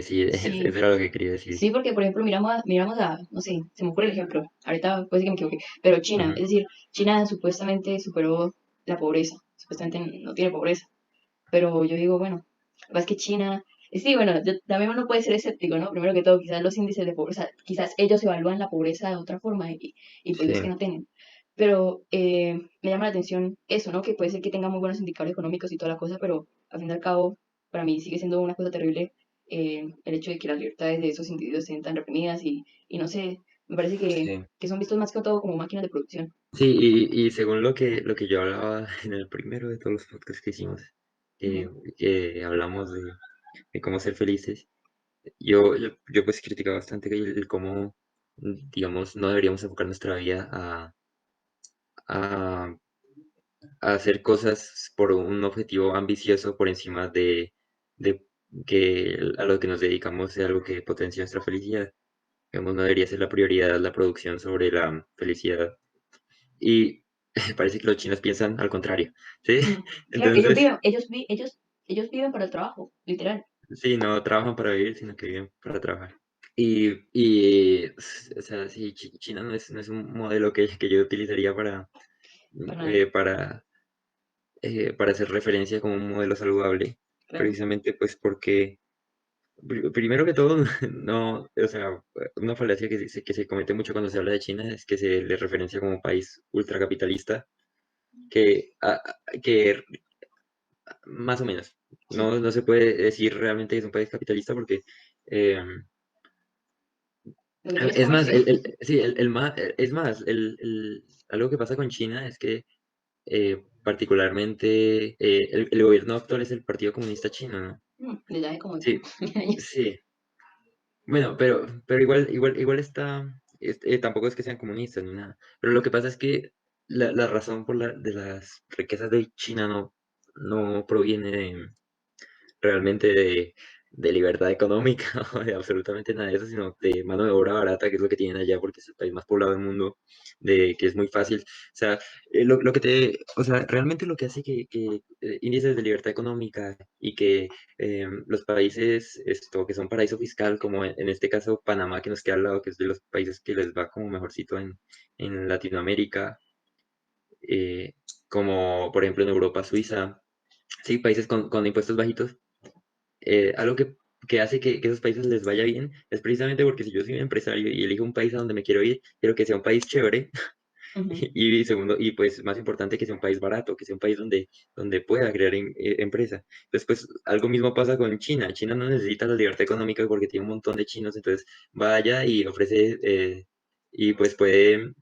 sí, eso Sí, era lo que quería decir. sí, porque por ejemplo miramos a, no sé, se me ocurre el ejemplo, ahorita puede ser que me equivoque, pero China, Ujú. es decir, China supuestamente superó la pobreza, supuestamente no tiene pobreza, pero yo digo, bueno, la verdad es que China, sí, bueno, también uno puede ser escéptico, ¿no? Primero que todo, quizás los índices de pobreza, quizás ellos evalúan la pobreza de otra forma y pues Sí, es que no tienen. Pero me llama la atención eso, ¿no? Que puede ser que tenga muy buenos indicadores económicos y toda la cosa, pero al fin y al cabo, para mí sigue siendo una cosa terrible el hecho de que las libertades de esos individuos estén tan reprimidas y no sé, me parece sí. que son vistos más que todo como máquinas de producción. Sí, y según lo que yo hablaba en el primero de todos los podcasts que hicimos, Ujú, que hablamos de cómo ser felices, yo pues criticaba bastante que el cómo, digamos, no deberíamos enfocar nuestra vida a, a hacer cosas por un objetivo ambicioso por encima de que a lo que nos dedicamos sea algo que potencie nuestra felicidad. Digamos, no debería ser la prioridad la producción sobre la felicidad. Y parece que los chinos piensan al contrario, ¿sí? Claro, ellos Entonces, viven, ellos viven para el trabajo, literal. sí, no trabajan para vivir, sino que viven para trabajar. Y o sea, sí, China no es un modelo que yo utilizaría Para nada, eh, para, para hacer referencia como un modelo saludable, claro. precisamente pues porque, primero que todo, no, o sea, una falacia que se comete mucho cuando se habla de China es que se le referencia como un país ultracapitalista, que más o menos, Sí, no se puede decir realmente que es un país capitalista porque... em, lo que tiene es Es más, comercio. sí, es más, algo que pasa con China es que particularmente el gobierno actual es el Partido Comunista Chino, ¿no? Desde hace como Sí, 10 años. sí. Bueno, pero igual tampoco es que sean comunistas ni nada. Pero lo que pasa es que la razón de las riquezas de China no proviene realmente de libertad económica o de absolutamente nada de eso, sino de mano de obra barata, que es lo que tienen allá porque es el país más poblado del mundo, de que es muy fácil. O sea, o sea, realmente lo que hace que índices de libertad económica y que los países que son paraíso fiscal, como en este caso Panamá, que nos queda al lado, que es de los países que les va como mejorcito en Latinoamérica, eh, como por ejemplo en Europa, Suiza, sí, países con impuestos bajitos, algo que hace que esos países les vaya bien es precisamente porque si yo soy un empresario y elijo un país a donde me quiero ir, quiero que sea un país chévere Ujú, y segundo, y pues más importante, que sea un país barato, que sea un país donde pueda crear empresa. Entonces, pues algo mismo pasa con China. China no necesita la libertad económica porque tiene un montón de chinos, entonces va allá y ofrece, y pues puede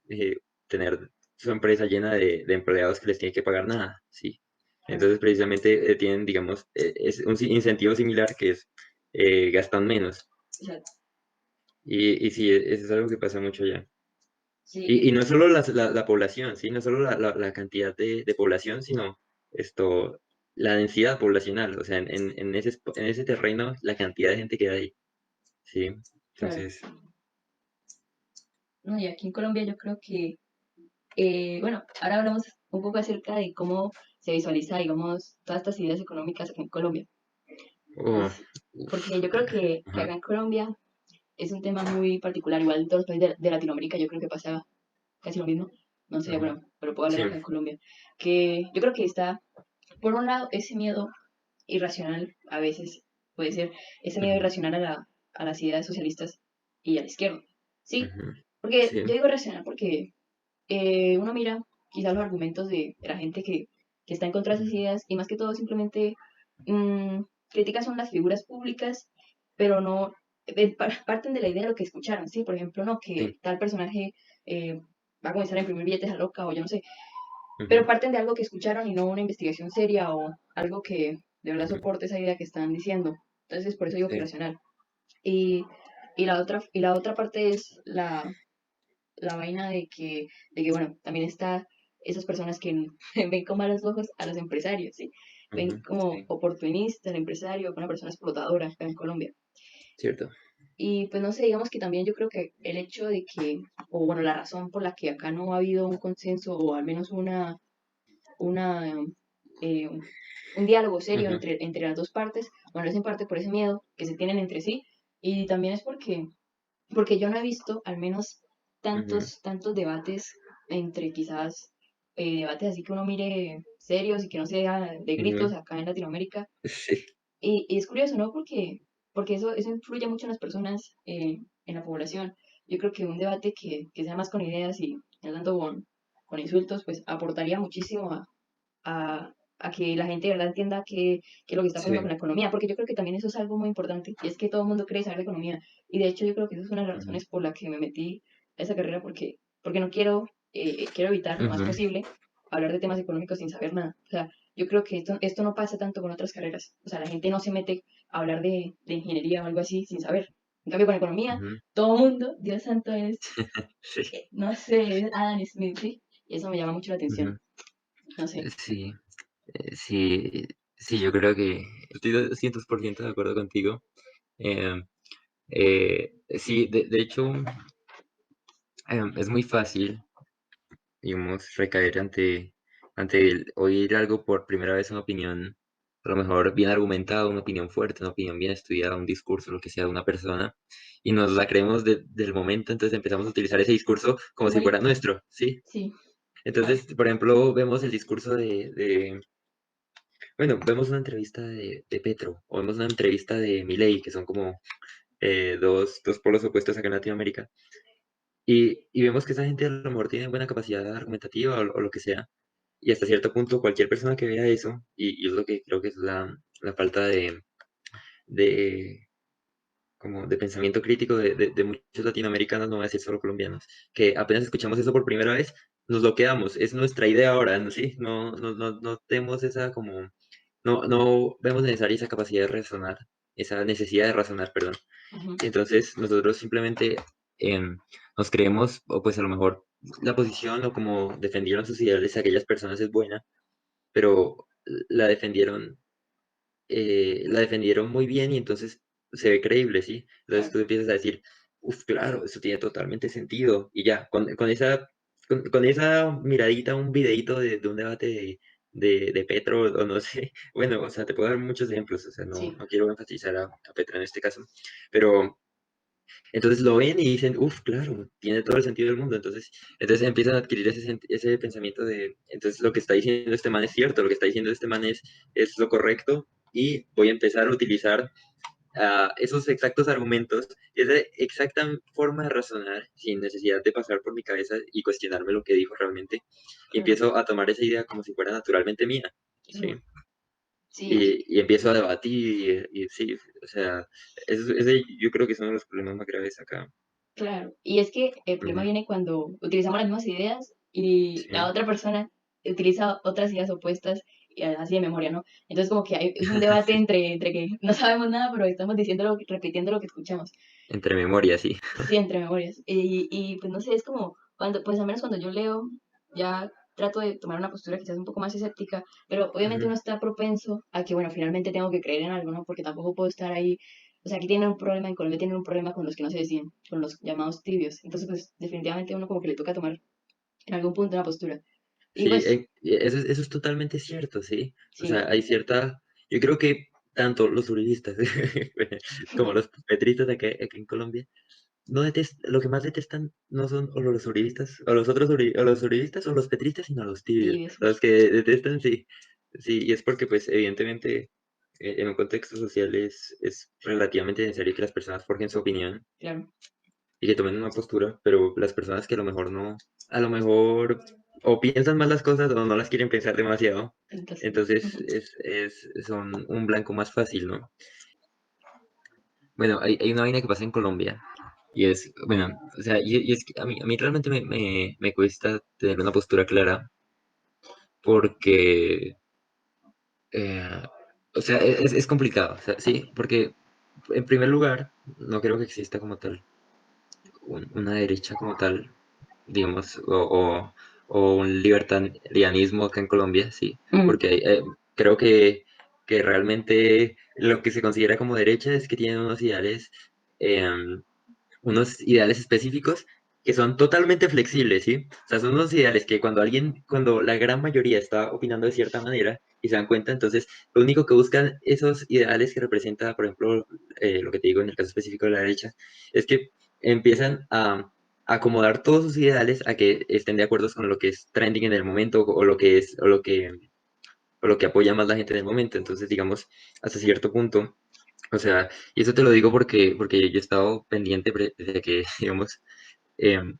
tener su empresa llena de empleados que les tiene que pagar nada, ¿sí? claro. Entonces, precisamente tienen, digamos, es un incentivo similar que es gastan menos. Exacto. Y sí, eso es algo que pasa mucho allá. Sí, Y no es solo la población, ¿sí? No es solo la cantidad de población, sino la densidad poblacional, o sea, en ese terreno, la cantidad de gente que hay, ¿sí? claro. Entonces, No, y aquí en Colombia yo creo que, bueno, ahora hablamos un poco acerca de cómo se visualiza, digamos, todas estas ideas económicas aquí en Colombia. oh, Pues, uf, porque yo creo que ajá, acá en Colombia es un tema muy particular, igual en todos los países de Latinoamérica, yo creo que pasa casi lo mismo. No sé, ajá, bueno, pero puedo hablar sí, acá en Colombia. Que yo creo que está, por un lado, ese miedo irracional, a veces puede ser, ese miedo ujú, irracional a las ideas socialistas y a la izquierda. Sí, ujú, porque sí, yo digo irracional porque uno mira quizás los argumentos de la gente que está en contra de esas ujú, ideas y más que todo simplemente critica son las figuras públicas, pero no parten de la idea de lo que escucharon, ¿sí? Por ejemplo, no, que sí, tal personaje eh, va a comenzar a imprimir billetes a loca o yo no sé, pero ujú, parten de algo que escucharon y no una investigación seria o algo que de verdad ujú, soporte esa idea que están diciendo. Entonces, por eso digo que sí, racional. Y, y la otra parte es la vaina de que, bueno, también está esas personas que ven con malos ojos a los empresarios, ¿sí? Ven ujú, como sí, oportunista al empresario, como una persona explotadora acá en Colombia. cierto, Y pues no sé, digamos que también yo creo que el hecho de que, o bueno, la razón por la que acá no ha habido un consenso o al menos una eh, un diálogo serio ujú, entre las dos partes, bueno, es en parte por ese miedo que se tienen entre sí y también es porque yo no he visto al menos ujú, tantos debates entre quizás debates así que uno mire serios y que no sea de gritos ujú, acá en Latinoamérica. sí, Y es curioso, ¿no? Porque eso influye mucho en las personas, en la población. Yo creo que un debate que sea más con ideas y no tanto con insultos, pues aportaría muchísimo a que la gente de verdad entienda qué es lo que está pasando con sí, la economía, porque yo creo que también eso es algo muy importante, y es que todo el mundo quiere saber de economía, y de hecho yo creo que esa es una de las ujú, razones por la que me metí a esa carrera, porque no quiero evitar lo más ujú, posible hablar de temas económicos sin saber nada. O sea, yo creo que esto no pasa tanto con otras carreras, o sea, la gente no se mete a hablar de ingeniería o algo así sin saber. En cambio, con economía, ujú, todo el mundo, Dios santo, sí, no sé, es Adam Smith, ¿sí? Y eso me llama mucho la atención. ujú, No sé. sí. Sí, sí, yo creo que estoy 200% de acuerdo contigo. Eh, Sí, de hecho, es muy fácil, digamos, recaer ante oír algo por primera vez, una opinión, a lo mejor bien argumentada, una opinión fuerte, una opinión bien estudiada, un discurso, lo que sea de una persona, y nos la creemos del momento, entonces empezamos a utilizar ese discurso como si Igual, fuera nuestro, ¿sí? sí, Entonces, por ejemplo, vemos el discurso bueno, vemos una entrevista de Petro, o vemos una entrevista de Milei, que son como dos polos opuestos acá en Latinoamérica. Y vemos que esa gente a lo mejor tiene buena capacidad argumentativa o lo que sea. Y hasta cierto punto cualquier persona que vea eso, y es lo que creo que es la falta de, como de pensamiento crítico de muchos latinoamericanos, no voy a decir solo colombianos, que apenas escuchamos eso por primera vez, nos lo quedamos. Es nuestra idea ahora, ¿no? ¿Sí? No tenemos esa como, no vemos necesaria esa capacidad de razonar, esa necesidad de razonar, perdón. ujú, Y entonces nosotros simplemente em, nos creemos, o pues a lo mejor la posición o como defendieron sus ideales aquellas personas es buena, pero la defendieron muy bien y entonces se ve creíble, ¿sí? Entonces claro, tú empiezas a decir, uff, claro, eso tiene totalmente sentido. Y ya, con esa miradita, un videíto de un debate de Petro o no sé, bueno, o sea, te puedo dar muchos ejemplos, o sea, sí, no quiero enfatizar a Petro en este caso, pero entonces lo ven y dicen, uff, claro, tiene todo el sentido del mundo. Entonces empiezan a adquirir ese pensamiento de, entonces lo que está diciendo este man es cierto, lo que está diciendo este man es lo correcto y voy a empezar a utilizar esos exactos argumentos, esa exacta forma de razonar sin necesidad de pasar por mi cabeza y cuestionarme lo que dijo realmente. Y claro, empiezo a tomar esa idea como si fuera naturalmente mía, ¿sí? claro, sí, Y empiezo a debatir y sí, o sea, ese yo creo que es uno de los problemas más graves acá. claro. Y es que el problema Ujú. viene cuando utilizamos las mismas ideas y la Sí, otra persona utiliza otras ideas opuestas y así de memoria, ¿no? Entonces como que es un debate sí, entre que no sabemos nada, pero estamos diciendo, repitiendo lo que escuchamos. entre memoria, sí. Sí, entre memorias. Y pues no sé, es como cuando, pues al menos cuando yo leo, ya trato de tomar una postura quizás un poco más escéptica, pero obviamente Ujú. uno está propenso a que, bueno, finalmente tengo que creer en algo, ¿no? Porque tampoco puedo estar ahí, o sea, aquí tienen un problema, en Colombia tienen un problema con los que no se deciden, con los llamados tibios. Entonces, pues definitivamente uno como que le toca tomar en algún punto una postura. Y Sí, pues, eso es totalmente cierto, sí. O sí, sea, hay cierta, yo creo que tanto los uribistas como los petristas acá en Colombia, lo que más detestan no son o los uribistas, o los otros o los uribistas o los petristas, sino los tibios. tibios, Los que detestan, sí. Sí, y es porque, pues, evidentemente, en un contexto social es relativamente necesario que las personas forjen su opinión claro. y que tomen una postura, pero las personas que a lo mejor no, a lo mejor o piensan más las cosas o no las quieren pensar demasiado, Entonces, entonces ujú, son un blanco más fácil, ¿no? Bueno, hay una vaina que pasa en Colombia y es, bueno, o sea, y es que a mí realmente me cuesta tener una postura clara porque, eh, o sea, es complicado, o sea, sí, porque en primer lugar, no creo que exista como tal una derecha como tal, digamos, o un libertarianismo acá en Colombia, sí, mm, porque creo que realmente lo que se considera como derecha es que tienen em, unos ideales específicos que son totalmente flexibles, ¿sí? O sea, son unos ideales que cuando la gran mayoría está opinando de cierta manera y se dan cuenta, entonces lo único que buscan esos ideales que representa, por ejemplo, lo que te digo en el caso específico de la derecha, es que empiezan a acomodar todos sus ideales a que estén de acuerdo con lo que es trending en el momento o lo que es, o lo que apoya más la gente en el momento. Entonces, digamos, hasta cierto punto. O sea, y eso te lo digo porque yo he estado pendiente de que, digamos, em,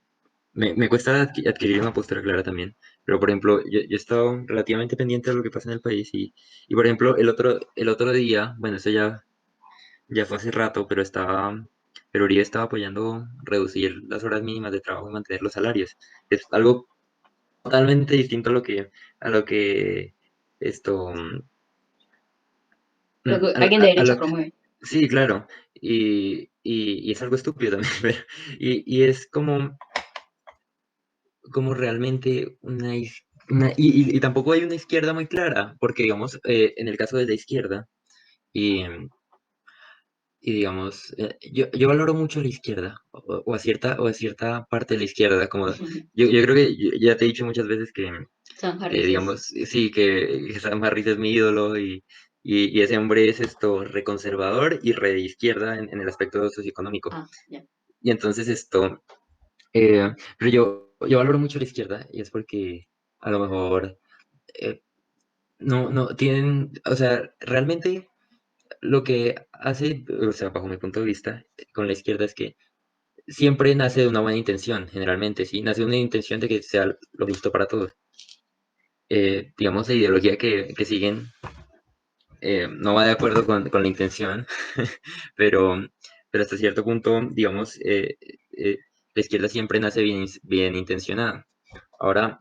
me cuesta adquirir una postura clara también, pero por ejemplo, yo he estado relativamente pendiente de lo que pasa en el país y por ejemplo, el otro día, bueno, eso ya fue hace rato, pero Uribe estaba apoyando reducir las horas mínimas de trabajo y mantener los salarios. Es algo totalmente distinto a lo que esto, lo que a lo, alguien de a derecha lo promueve. sí, claro, y es algo estúpido también, y es como realmente y tampoco hay una izquierda muy clara, porque digamos, en el caso de la izquierda, y, y digamos, yo valoro mucho a la izquierda, o a cierta parte de la izquierda, como yo creo que ya te he dicho muchas veces que, Sam Harris es... digamos, sí, que Sam Harris es mi ídolo y ese hombre es esto reconservador y re de izquierda en el aspecto socioeconómico. Ah, ya. Y entonces esto, pero yo valoro mucho la izquierda y es porque a lo mejor eh, no tienen, o sea, realmente lo que hace, o sea, bajo mi punto de vista, con la izquierda es que siempre nace de una buena intención, generalmente, ¿sí? Nace de una intención de que sea lo justo para todos. Digamos, la ideología que siguen no va de acuerdo con la intención, pero, pero hasta cierto punto, digamos, la izquierda siempre nace bien intencionada. Ahora,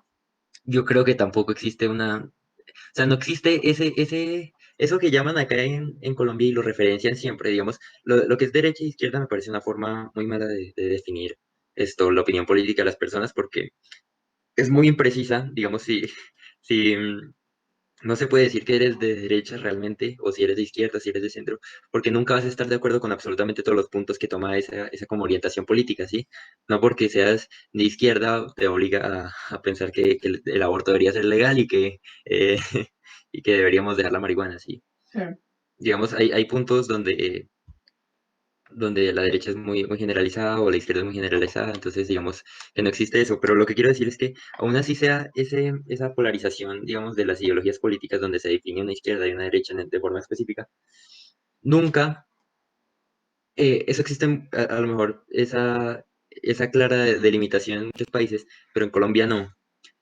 yo creo que tampoco existe o sea, no existe eso que llaman acá en Colombia y lo referencian siempre, digamos, lo que es derecha e izquierda me parece una forma muy mala de definir esto, la opinión política de las personas, porque es muy imprecisa, digamos, si no se puede decir que eres de derecha realmente, o si eres de izquierda, si eres de centro, porque nunca vas a estar de acuerdo con absolutamente todos los puntos que toma esa como orientación política, ¿sí? No porque seas de izquierda te obliga a pensar que el aborto debería ser legal y que deberíamos dejar la marihuana, ¿sí? Claro. Digamos, hay puntos donde la derecha es muy generalizada o la izquierda es muy generalizada, entonces digamos que no existe eso, pero lo que quiero decir es que aún así sea esa polarización, digamos, de las ideologías políticas donde se define una izquierda y una derecha de forma específica, nunca, eso existe a lo mejor, esa clara delimitación en muchos países, pero en Colombia no.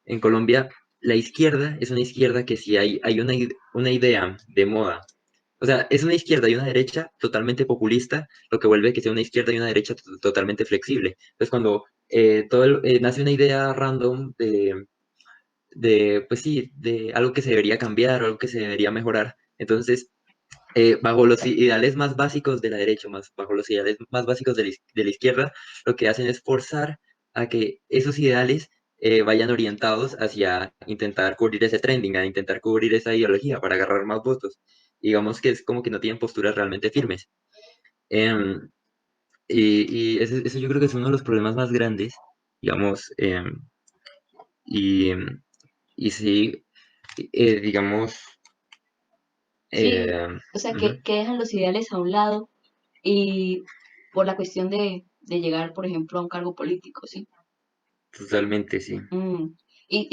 En Colombia la izquierda es una izquierda que si hay una idea de moda, o sea, es una izquierda y una derecha totalmente populista, lo que vuelve que sea una izquierda y una derecha totalmente flexible. Entonces, cuando nace una idea random pues sí, de algo que se debería cambiar o algo que se debería mejorar, entonces, bajo los ideales más básicos de la derecha, bajo los ideales más básicos de la izquierda, lo que hacen es forzar a que esos ideales vayan orientados hacia intentar cubrir ese trending, a intentar cubrir esa ideología para agarrar más votos. Digamos que es como que no tienen posturas realmente firmes. Em, y eso yo creo que es uno de los problemas más grandes, digamos, y, y sí, digamos, Sí, eh, o sea, ujú, que dejan los ideales a un lado y por la cuestión de llegar, por ejemplo, a un cargo político, ¿sí? totalmente, sí. Mm.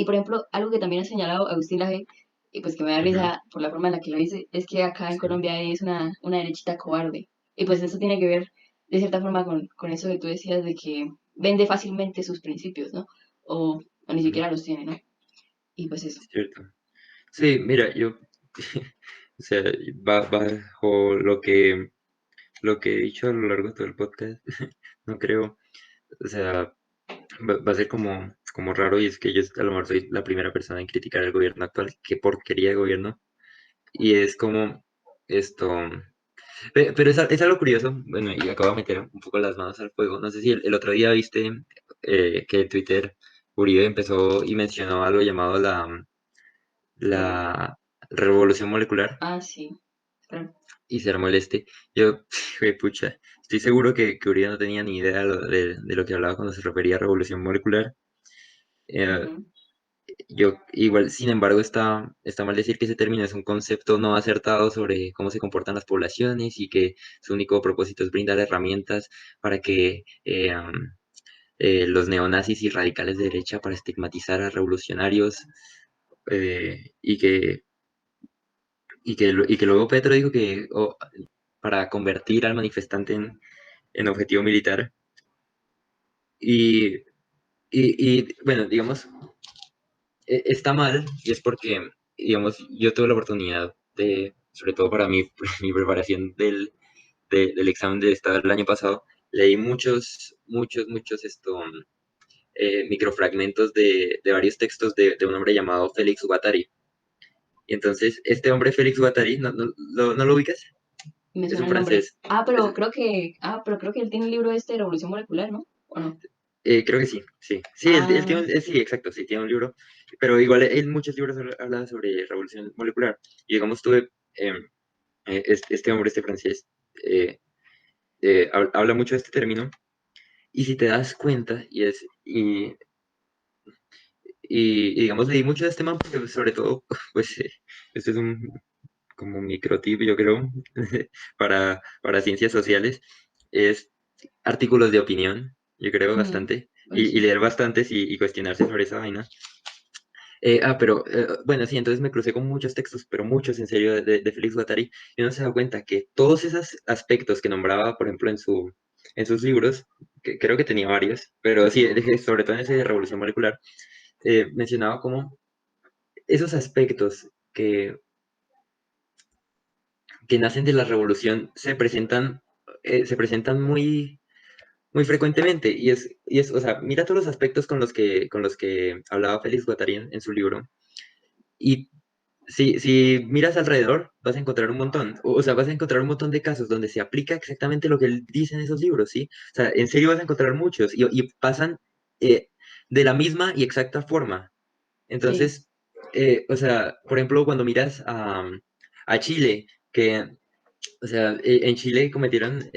Por ejemplo, algo que también ha señalado Agustín Laje, y pues que me da Ujú, risa por la forma en la que lo dice, es que acá en sí, Colombia es una derechita cobarde. Y pues eso tiene que ver, de cierta forma, con eso que tú decías de que vende fácilmente sus principios, ¿no? O ni ujú, siquiera los tiene, ¿no? Y pues eso. cierto. Sí, mira, o sea, bajo lo que he dicho a lo largo de todo el podcast, no creo, o sea, va a ser como raro y es que yo a lo mejor soy la primera persona en criticar el gobierno actual, qué porquería de gobierno, y es como esto, pero es algo curioso, bueno, y acabo de meter un poco las manos al fuego, no sé si el otro día viste que Twitter Uribe empezó y mencionó algo llamado la revolución molecular Ah, sí, claro. y se armó el este. Yo, pucha, estoy seguro que Uribe no tenía ni idea de lo que hablaba cuando se refería a revolución molecular. Eh, Ujú. yo, igual, sin embargo, está mal decir que ese término es un concepto no acertado sobre cómo se comportan las poblaciones y que su único propósito es brindar herramientas para que los neonazis y radicales de derecha para estigmatizar a revolucionarios y que luego Petro dijo que para convertir al manifestante en objetivo militar. Y, bueno, digamos, está mal y es porque, digamos, yo tuve la oportunidad sobre todo para mi preparación del examen de estado del año pasado, leí muchos microfragmentos de varios textos de un hombre llamado Félix Guattari. Y entonces, este hombre Félix Guattari, ¿no lo ubicas? Me Es suena un el nombre. francés. Es- Pero creo que él tiene el libro este de Revolución Molecular, ¿no? ¿O no? Creo que sí, sí. Sí, él Ah, tiene sí, exacto, sí, tiene un libro. Pero igual, en muchos libros habla sobre revolución molecular. Y digamos, tuve este hombre, este francés. habla mucho de este término, y si te das cuenta, y digamos, leí mucho de este man, porque sobre todo, pues, este es un como microtip, yo creo, para ciencias sociales, es artículos de opinión, yo creo Mm, bastante, pues y sí. leer bastantes y cuestionarse sobre esa vaina. Pero bueno, sí, entonces me crucé con muchos textos, pero muchos en serio de Félix Guattari, y uno se da cuenta que todos esos aspectos que nombraba, por ejemplo, en sus libros, que creo que tenía varios, pero sí, sobre todo en ese de Revolución Molecular, mencionaba como esos aspectos que nacen de la revolución se presentan muy frecuentemente, o sea, mira todos los aspectos con los que hablaba Félix Guattari en su libro, y si miras alrededor, vas a encontrar un montón, o sea, vas a encontrar un montón de casos donde se aplica exactamente lo que él dice en esos libros, ¿sí? O sea, en serio vas a encontrar muchos, y pasan eh, de la misma y exacta forma. Sí, Entonces, o sea, por ejemplo, cuando miras a Chile, o sea, en Chile cometieron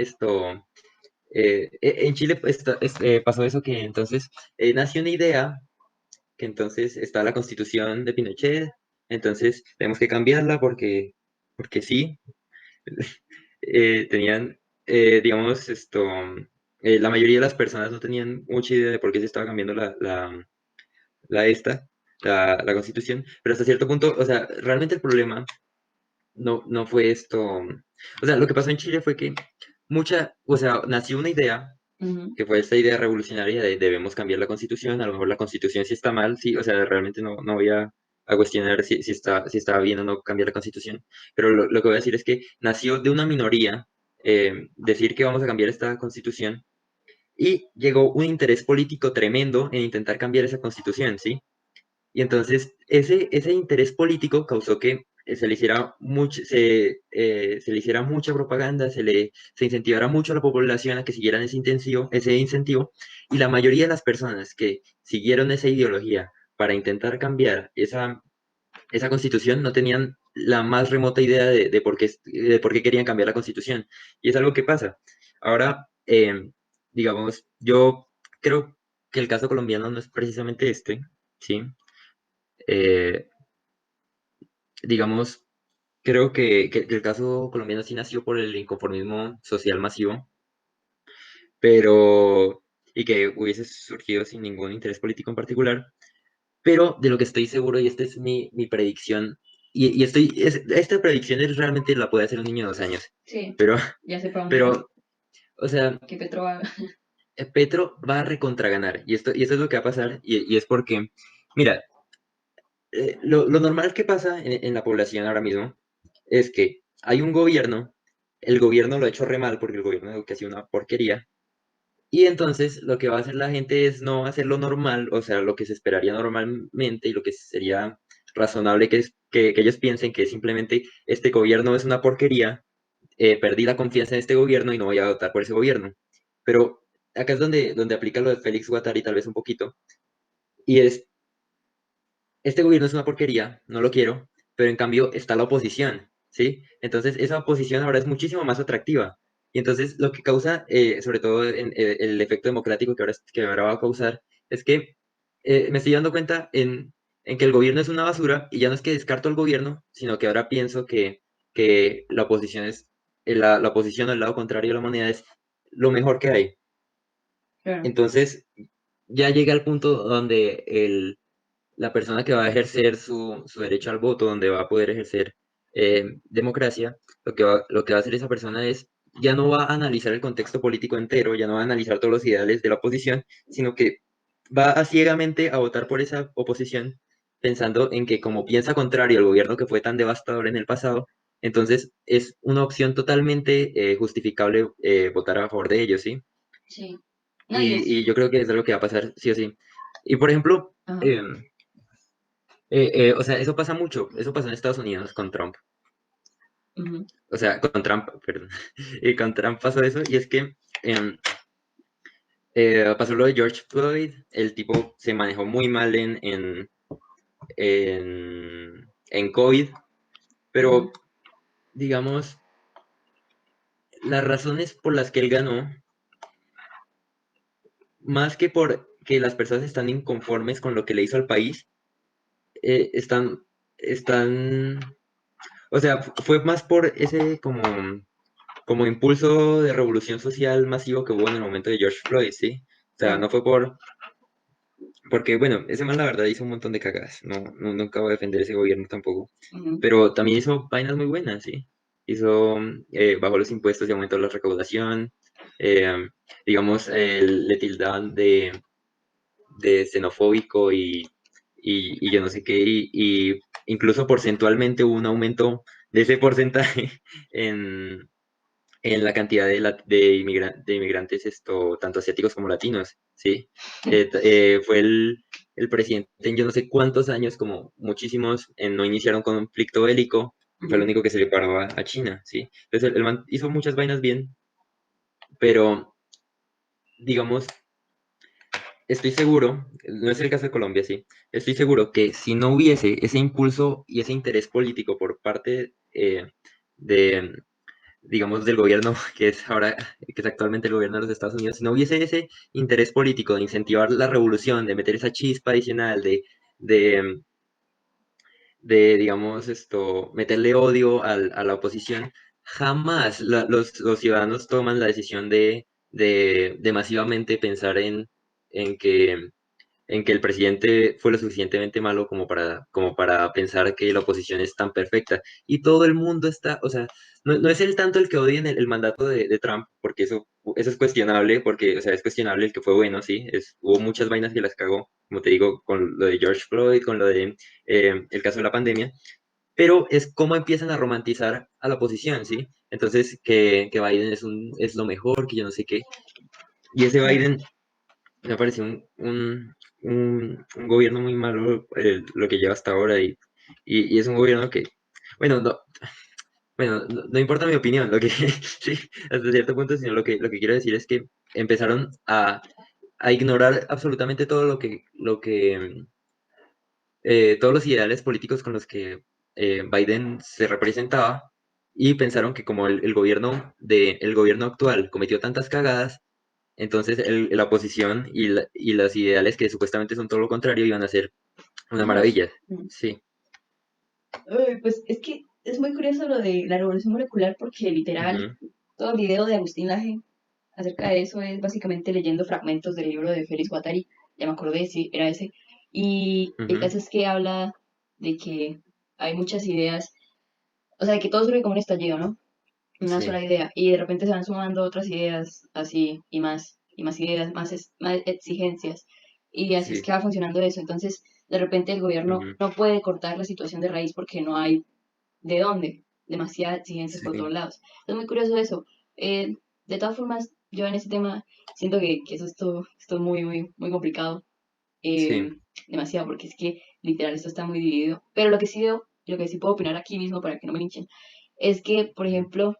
en Chile pasó eso que entonces nació una idea, que entonces está la constitución de Pinochet, entonces tenemos que cambiarla porque sí, tenían, digamos, la mayoría de las personas no tenían mucha idea de por qué se estaba cambiando la esta, la constitución, pero hasta cierto punto, o sea, realmente el problema no fue o sea, lo que pasó en Chile fue que o sea, nació una idea, ujú, que fue esta idea revolucionaria de debemos cambiar la constitución, a lo mejor la constitución sí está mal, sí, o sea, realmente no voy a cuestionar si está bien o no cambiar la constitución, pero lo que voy a decir es que nació de una minoría decir que vamos a cambiar esta constitución y llegó un interés político tremendo en intentar cambiar esa constitución, ¿sí? Y entonces ese interés político causó que se le hiciera mucha propaganda, se incentivara mucho a la población a que siguieran ese incentivo, y la mayoría de las personas que siguieron esa ideología para intentar cambiar esa constitución no tenían la más remota idea de por qué querían cambiar la constitución. Y es algo que pasa. Ahora, digamos, yo creo que el caso colombiano no es precisamente ¿sí? Eh, digamos, creo que el caso colombiano sí nació por el inconformismo social masivo, pero, y que hubiese surgido sin ningún interés político en particular, pero de lo que estoy seguro, y esta es mi predicción, esta predicción realmente la puede hacer un niño de 2 años, sí, pero, ya sé para dónde va. pero, o sea, Que Petro va. Petro va a recontraganar, y esto es lo que va a pasar, y es porque, mira, lo normal que pasa en la población ahora mismo es que hay un gobierno, el gobierno lo ha hecho re mal porque el gobierno que ha sido una porquería, y entonces lo que va a hacer la gente es no hacer lo normal, o sea, lo que se esperaría normalmente y lo que sería razonable que ellos piensen que simplemente este gobierno es una porquería, perdí la confianza en este gobierno y no voy a votar por ese gobierno. Pero acá es donde aplica lo de Félix Guattari tal vez un poquito, y es este gobierno es una porquería, no lo quiero, pero en cambio está la oposición, ¿sí? Entonces esa oposición ahora es muchísimo más atractiva. Y entonces lo que causa, sobre todo el efecto democrático que ahora va a causar, es que me estoy dando cuenta en que el gobierno es una basura, y ya no es que descarto el gobierno, sino que ahora pienso que la oposición la oposición al lado contrario de la moneda es lo mejor que hay. Claro. Entonces ya llega al punto donde la persona que va a ejercer su derecho al voto, donde va a poder ejercer democracia, lo que va a hacer esa persona es, ya no va a analizar el contexto político entero, ya no va a analizar todos los ideales de la oposición, sino que va a ciegamente a votar por esa oposición, pensando en que como piensa contrario al gobierno que fue tan devastador en el pasado, entonces es una opción totalmente justificable votar a favor de ellos, ¿sí? Sí. No, y Y es. yo creo que es lo que va a pasar, sí o sí. Y por ejemplo, Ajá. em, o sea, eso pasa mucho, eso pasó en Estados Unidos con Trump, Ujú, o sea, con Trump, perdón, y con Trump pasó eso, y es que em, pasó lo de George Floyd, el tipo se manejó muy mal en COVID, ujú, pero digamos, las razones por las que él ganó, más que por que las personas están inconformes con lo que le hizo al país, están, están, o sea, fue más por ese como impulso de revolución social masivo que hubo en el momento de George Floyd, ¿sí? O sea, Ujú, no fue porque bueno, ese man la verdad hizo un montón de cagadas, nunca voy a defender ese gobierno tampoco, ujú, pero también hizo vainas muy buenas, ¿sí? Hizo, bajó los impuestos y aumentó la recaudación, eh, digamos, le tildaban de xenofóbico y yo no sé qué, y incluso porcentualmente hubo un aumento de ese porcentaje en, en la cantidad de inmigrantes, tanto asiáticos como latinos, ¿sí? Fue el presidente en yo no sé cuántos años, como muchísimos, no iniciaron con un conflicto bélico, fue el ujú. único que se le paró a China, ¿sí? Entonces el man hizo muchas vainas bien, pero digamos, estoy seguro, no es el caso de Colombia, sí, estoy seguro que si no hubiese ese impulso y ese interés político por parte de, digamos, del gobierno que es ahora, que es actualmente el gobierno de los Estados Unidos, si no hubiese ese interés político de incentivar la revolución, de meter esa chispa adicional, de, digamos, meterle odio a la oposición, jamás los ciudadanos toman la decisión de masivamente pensar en que el presidente fue lo suficientemente malo como para pensar que la oposición es tan perfecta. Y todo el mundo está, o sea, no es el tanto el que odien el mandato de Trump, porque eso es cuestionable, porque, o sea, es cuestionable el que fue bueno, sí, hubo muchas vainas que las cagó, como te digo, con lo de George Floyd, con lo de el caso de la pandemia, pero es cómo empiezan a romantizar a la oposición, ¿sí? Entonces, que Biden es lo mejor, que yo no sé qué. Y ese Sí. Biden me parece un gobierno muy malo, lo que lleva hasta ahora y es un gobierno que, bueno, no importa mi opinión, lo que sí, hasta cierto punto, sino lo que quiero decir es que empezaron a ignorar absolutamente todo todos los ideales políticos con los que Biden se representaba y pensaron que como el gobierno actual cometió tantas cagadas, entonces la oposición y los ideales que supuestamente son todo lo contrario iban a ser una Dios. maravilla. Mm. Sí. Uy, pues es que es muy curioso lo de la revolución molecular porque literal Ujú, todo el video de Agustín Laje acerca de eso es básicamente leyendo fragmentos del libro de Félix Guattari, ya me acordé, sí, era ese. Y el ujú, caso es que habla de que hay muchas ideas, o sea, de que todo surge como un estallido, ¿no? Una sí, sola idea, y de repente se van sumando otras ideas así, y más ideas, más exigencias, y así es sí. que va funcionando eso. Entonces, de repente el gobierno Ujú, no puede cortar la situación de raíz porque no hay de dónde, demasiadas exigencias por todos sí, lados. Es muy curioso eso. De todas formas, yo en ese tema siento que eso es todo muy, muy, muy complicado, sí. eh, demasiado, porque es que literal esto está muy dividido. Pero lo que sí veo, y lo que sí puedo opinar aquí mismo para que no me linchen, es que, por Ujú, ejemplo,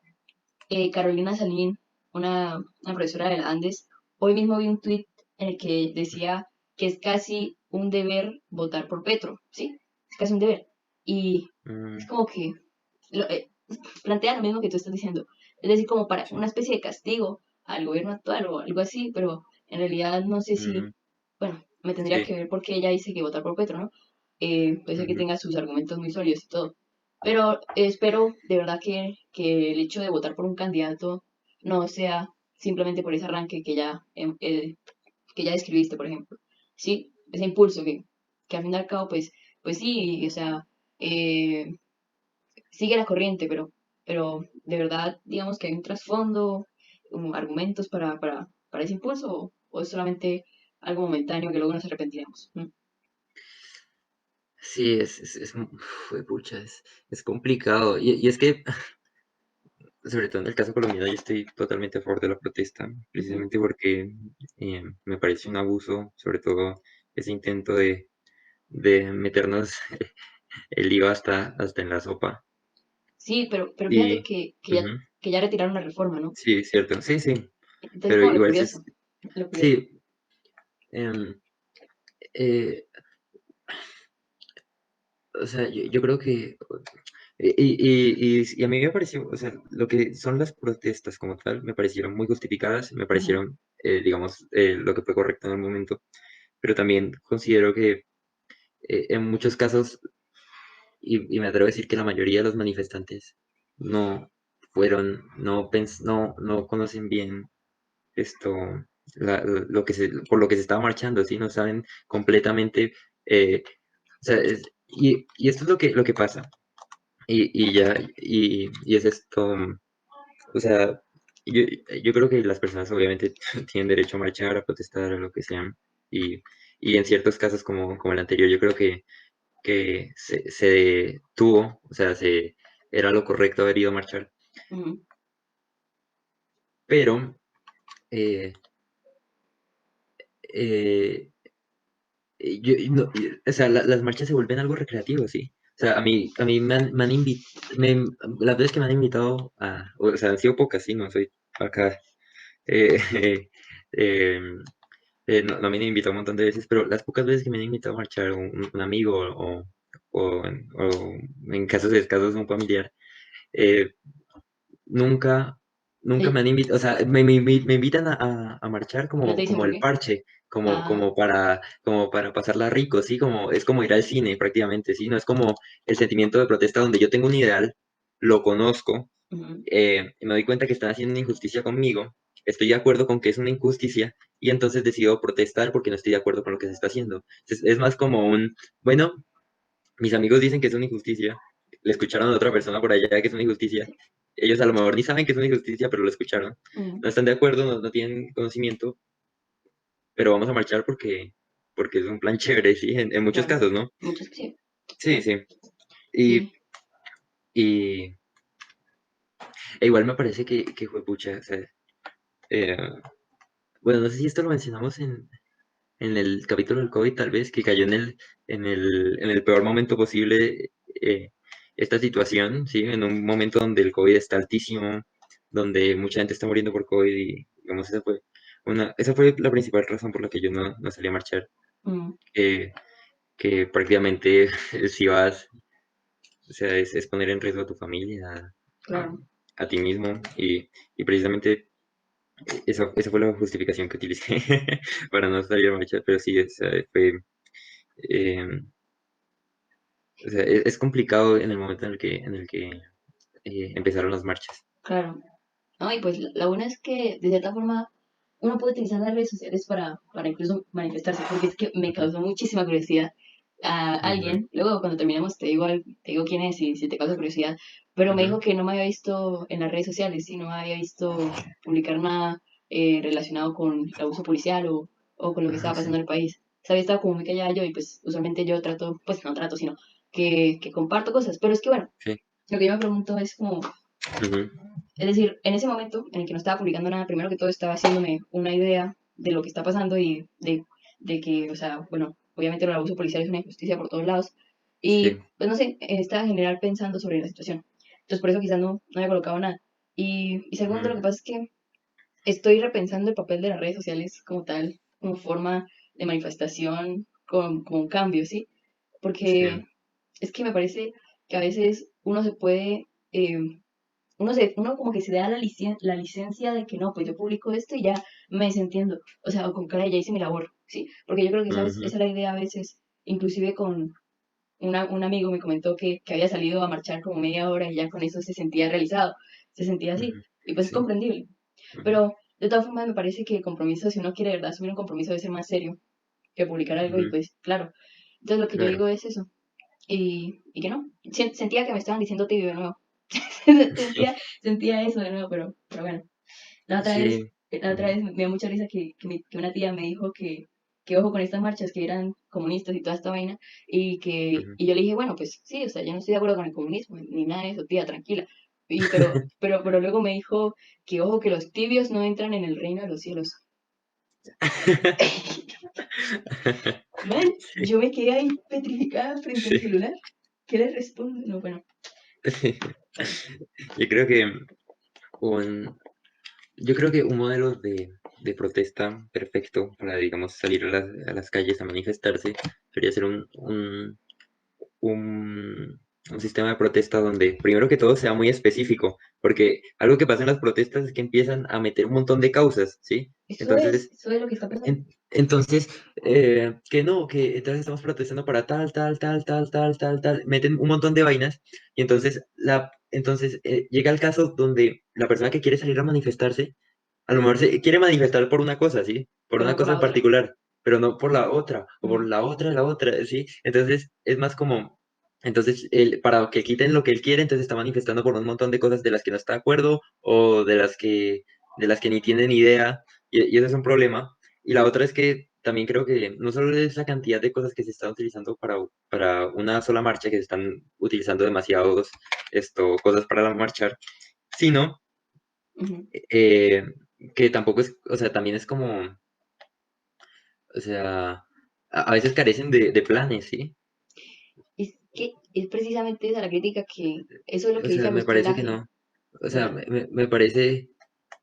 Carolina Salín, una profesora de la Andes, hoy mismo vi un tuit en el que decía que es casi un deber votar por Petro, ¿sí? Es casi un deber. Y es mm, como que lo- eh, plantea lo mismo que tú estás diciendo. Es decir, como para sí, una especie de castigo al gobierno actual o algo así, pero en realidad no sé si, mm, bueno, me tendría sí, que ver por qué ella dice que votar por Petro, ¿no? Puede ser que ujú, tenga sus argumentos muy sólidos y todo. Pero espero de verdad que el hecho de votar por un candidato no sea simplemente por ese arranque que ya describiste, por ejemplo. Sí, ese impulso que al fin y al cabo, pues sí, o sea, eh, sigue la corriente, pero de verdad, digamos que hay un trasfondo, argumentos para ese impulso, o es solamente algo momentáneo que luego nos arrepentiremos. ¿Mm? sí, pucha, es complicado. Y es que, sobre todo en el caso colombiano, yo estoy totalmente a favor de la protesta, Ujú. precisamente porque me parece un abuso, sobre todo ese intento de meternos el IVA hasta en la sopa. Sí, pero fíjate Y, que ya, ujú, que ya retiraron la reforma, ¿no? sí, cierto, sí, sí, Entonces, pero como lo igual curioso, lo curioso. sí, em, eh, o sea, yo creo que Y a mí me pareció, o sea, lo que son las protestas como tal, me parecieron muy justificadas, me Ujú, parecieron, digamos, lo que fue correcto en el momento, pero también considero que en muchos casos, y me atrevo a decir que la mayoría de los manifestantes no no conocen bien esto, lo que por lo que se estaba marchando, ¿sí? No saben completamente, o sea, y esto es lo que pasa, y es esto, o sea, yo, yo creo que las personas obviamente tienen derecho a marchar, a protestar, a lo que sea, y en ciertos casos como el anterior, yo creo que se tuvo, o sea, era lo correcto haber ido a marchar, ujú. pero eh, eh, o sea, las marchas se vuelven algo recreativo, sí. O sea, a mí me han invitado, las veces que me han invitado o sea, han sido pocas, sí, no soy acá, eh, eh, no me han invitado un montón de veces, pero las pocas veces que me han invitado a marchar un amigo o en casos escasos un familiar, eh, nunca, nunca me Sí, han invitado, o sea, me invitan a marchar y no te dicen como por el qué. parche, Ah, como para pasarla rico, ¿sí? Como, es como ir al cine prácticamente, ¿sí? No es como el sentimiento de protesta donde yo tengo un ideal, lo conozco, ujú, y me doy cuenta que están haciendo una injusticia conmigo, estoy de acuerdo con que es una injusticia, y entonces decido protestar porque no estoy de acuerdo con lo que se está haciendo. Es más como bueno, mis amigos dicen que es una injusticia, le escucharon a otra persona por allá que es una injusticia. sí, Ellos a lo mejor ni saben que es una injusticia, pero lo escucharon. ujú, No están de acuerdo, no tienen conocimiento, pero vamos a marchar porque es un plan chévere, sí, en muchos claro. casos, ¿no? Muchos que sí, Sí, sí. Y, sí, y igual me parece que fue pucha, o sea, eh, bueno, no sé si esto lo mencionamos en el capítulo del COVID, tal vez, que cayó en el peor momento posible esta situación, ¿sí? En un momento donde el COVID está altísimo, donde mucha gente está muriendo por COVID y, digamos, esa fue la principal razón por la que yo no salí a marchar, ujú, que, que prácticamente si vas, o sea, es poner en riesgo a tu familia, a, claro. a ti mismo y precisamente esa fue la justificación que utilicé para no salir a marchar, pero sí, fue... eh, o sea, es complicado en el momento en el que empezaron las marchas. Claro. No, y pues la buena es que de cierta forma uno puede utilizar las redes sociales para incluso manifestarse, porque es que me Ujú, causó muchísima curiosidad a ujú, alguien, luego cuando terminemos te digo quién es y si te causa curiosidad, pero me dijo ujú, que no me había visto en las redes sociales, y no me había visto publicar nada relacionado con el abuso policial o con lo que estaba pasando sí, en el país. O sea, había estado como muy callada yo y pues usualmente yo trato, pues no trato, sino que comparto cosas, pero es que bueno, sí, lo que yo me pregunto es como ujú, es decir, en ese momento en el que no estaba publicando nada, primero que todo estaba haciéndome una idea de lo que está pasando y de que, o sea, bueno, obviamente el abuso policial es una injusticia por todos lados. Y, sí, pues no sé, estaba en general pensando sobre la situación. Entonces, por eso quizás no había colocado nada. Y segundo, lo que ujú, pasa es que estoy repensando el papel de las redes sociales como tal, como forma de manifestación, como un cambio, ¿sí? sí, Porque es que me parece que a veces uno se puede... uno como que se da la licencia de que no, pues yo publico esto y ya me desentiendo. O sea, o con cara, ya hice mi labor, ¿sí? Porque yo creo que, ¿sabes? ujú, Esa es la idea a veces. Inclusive con un amigo me comentó que había salido a marchar como media hora y ya con eso se sentía realizado, se sentía así. ujú, Y pues es sí, comprendible. ujú, Pero de todas formas me parece que el compromiso, si uno quiere de verdad asumir un compromiso, debe ser más serio que publicar algo y ujú, pues claro. Entonces lo que yo claro, digo es eso. Y que no. Sentía que me estaban diciendo tibio de nuevo. sentía, sentía eso de nuevo, pero bueno. sí, La otra ujú, vez me dio mucha risa que una tía me dijo que ojo con estas marchas, que eran comunistas y toda esta vaina, ujú. y yo le dije, bueno, pues sí, o sea, yo no estoy de acuerdo con el comunismo, ni nada de eso, tía, tranquila. Pero luego me dijo que ojo, que los tibios no entran en el reino de los cielos. Man, Sí, yo me quedé ahí petrificada frente a mi sí. celular. ¿Qué le respondo? No, bueno, bueno. Yo creo que un, yo creo que un modelo de protesta perfecto para, digamos, salir a las calles a manifestarse sería ser un un sistema de protesta donde primero que todo sea muy específico, porque algo que pasa en las protestas es que empiezan a meter un montón de causas, ¿sí? Entonces, Eso es lo que está pasando. entonces, que no, que entonces estamos protestando para tal, tal, tal, tal, tal, tal, tal, meten un montón de vainas y entonces, llega el caso donde la persona que quiere salir a manifestarse, a lo mejor se quiere manifestar por una cosa, ¿sí? Por Pero una no por cosa la en otra. particular, pero no por la otra, o por Mm, la otra, ¿sí? Entonces, es más como, entonces, para que quiten lo que él quiere, entonces está manifestando por un montón de cosas de las que no está de acuerdo o de las que ni tienen idea, y ese es un problema. Y la otra es que también creo que no solo es la cantidad de cosas que se están utilizando para una sola marcha, que se están utilizando demasiados cosas para la marchar, sino ujú. eh, que tampoco es, o sea, también es como, o sea, a veces carecen de planes, ¿sí? Es que es precisamente esa la crítica que eso es lo O que dice sea, me Agustín parece que Laje. no. O De sea, la, me parece,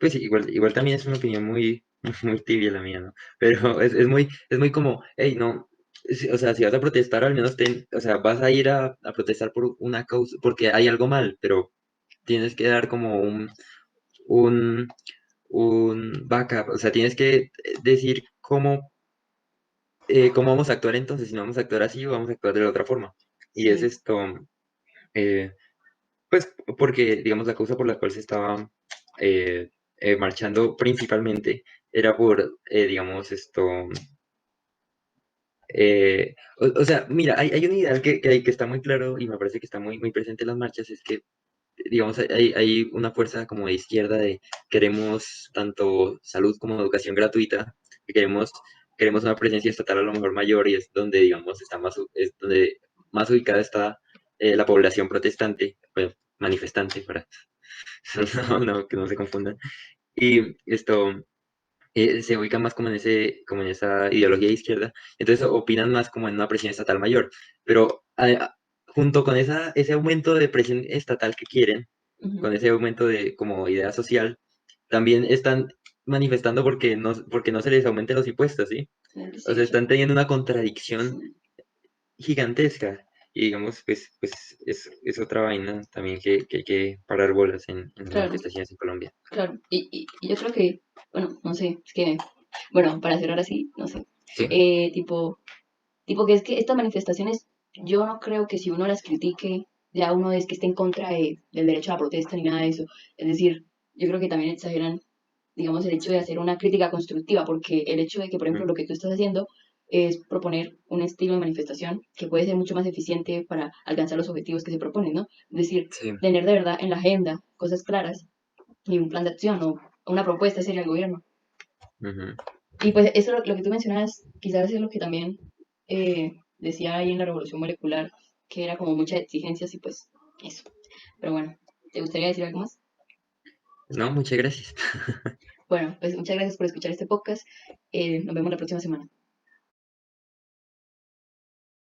pues sí, igual también es una opinión muy, muy tibia la mía, ¿no? Pero es muy como, hey, no, o sea, si vas a protestar, al menos o sea, vas a ir a protestar por una causa, porque hay algo mal, pero tienes que dar como un, un backup, o sea, tienes que decir cómo vamos a actuar entonces, si no vamos a actuar así o vamos a actuar de la otra forma. Y es sí, eh, pues porque, digamos, la causa por la cual se estaba eh, marchando principalmente era por, digamos, o sea, mira, hay un ideal que está muy claro y me parece que está muy, muy presente en las marchas, es que, digamos, hay una fuerza como de izquierda de queremos tanto salud como educación gratuita, que queremos una presencia estatal a lo mejor mayor y es donde, digamos, es donde más ubicada está la población protestante, bueno, manifestante, para no, no, que no se confundan. Y se ubican más como como en esa ideología de izquierda, entonces opinan más como en una presión estatal mayor. Pero junto con ese aumento de presión estatal que quieren, ujú, con ese aumento de como idea social, también están manifestando porque no se les aumenten los impuestos, ¿sí? O sí, sea, están teniendo una contradicción sí, gigantesca. Y digamos, pues es otra vaina también que hay que parar bolas en las claro, manifestaciones en Colombia. claro. Y yo creo que, bueno, no sé, es que, bueno, para cerrar así, no sé, Sí. tipo, tipo que es que estas manifestaciones, yo no creo que si uno las critique, ya uno es que esté en contra del derecho a la protesta ni nada de eso. Es decir, yo creo que también exageran, digamos, el hecho de hacer una crítica constructiva, porque el hecho de que, por ejemplo, Ujú, lo que tú estás haciendo es proponer un estilo de manifestación que puede ser mucho más eficiente para alcanzar los objetivos que se proponen, ¿no? Es decir, sí. tener de verdad en la agenda cosas claras y un plan de acción o una propuesta seria al gobierno. Ujú. Y pues eso lo que tú mencionabas, quizás es lo que también decía ahí en la revolución molecular, que era como muchas exigencias y pues eso. Pero bueno, ¿te gustaría decir algo más? No, muchas gracias. Bueno, pues muchas gracias por escuchar este podcast. Nos vemos la próxima semana.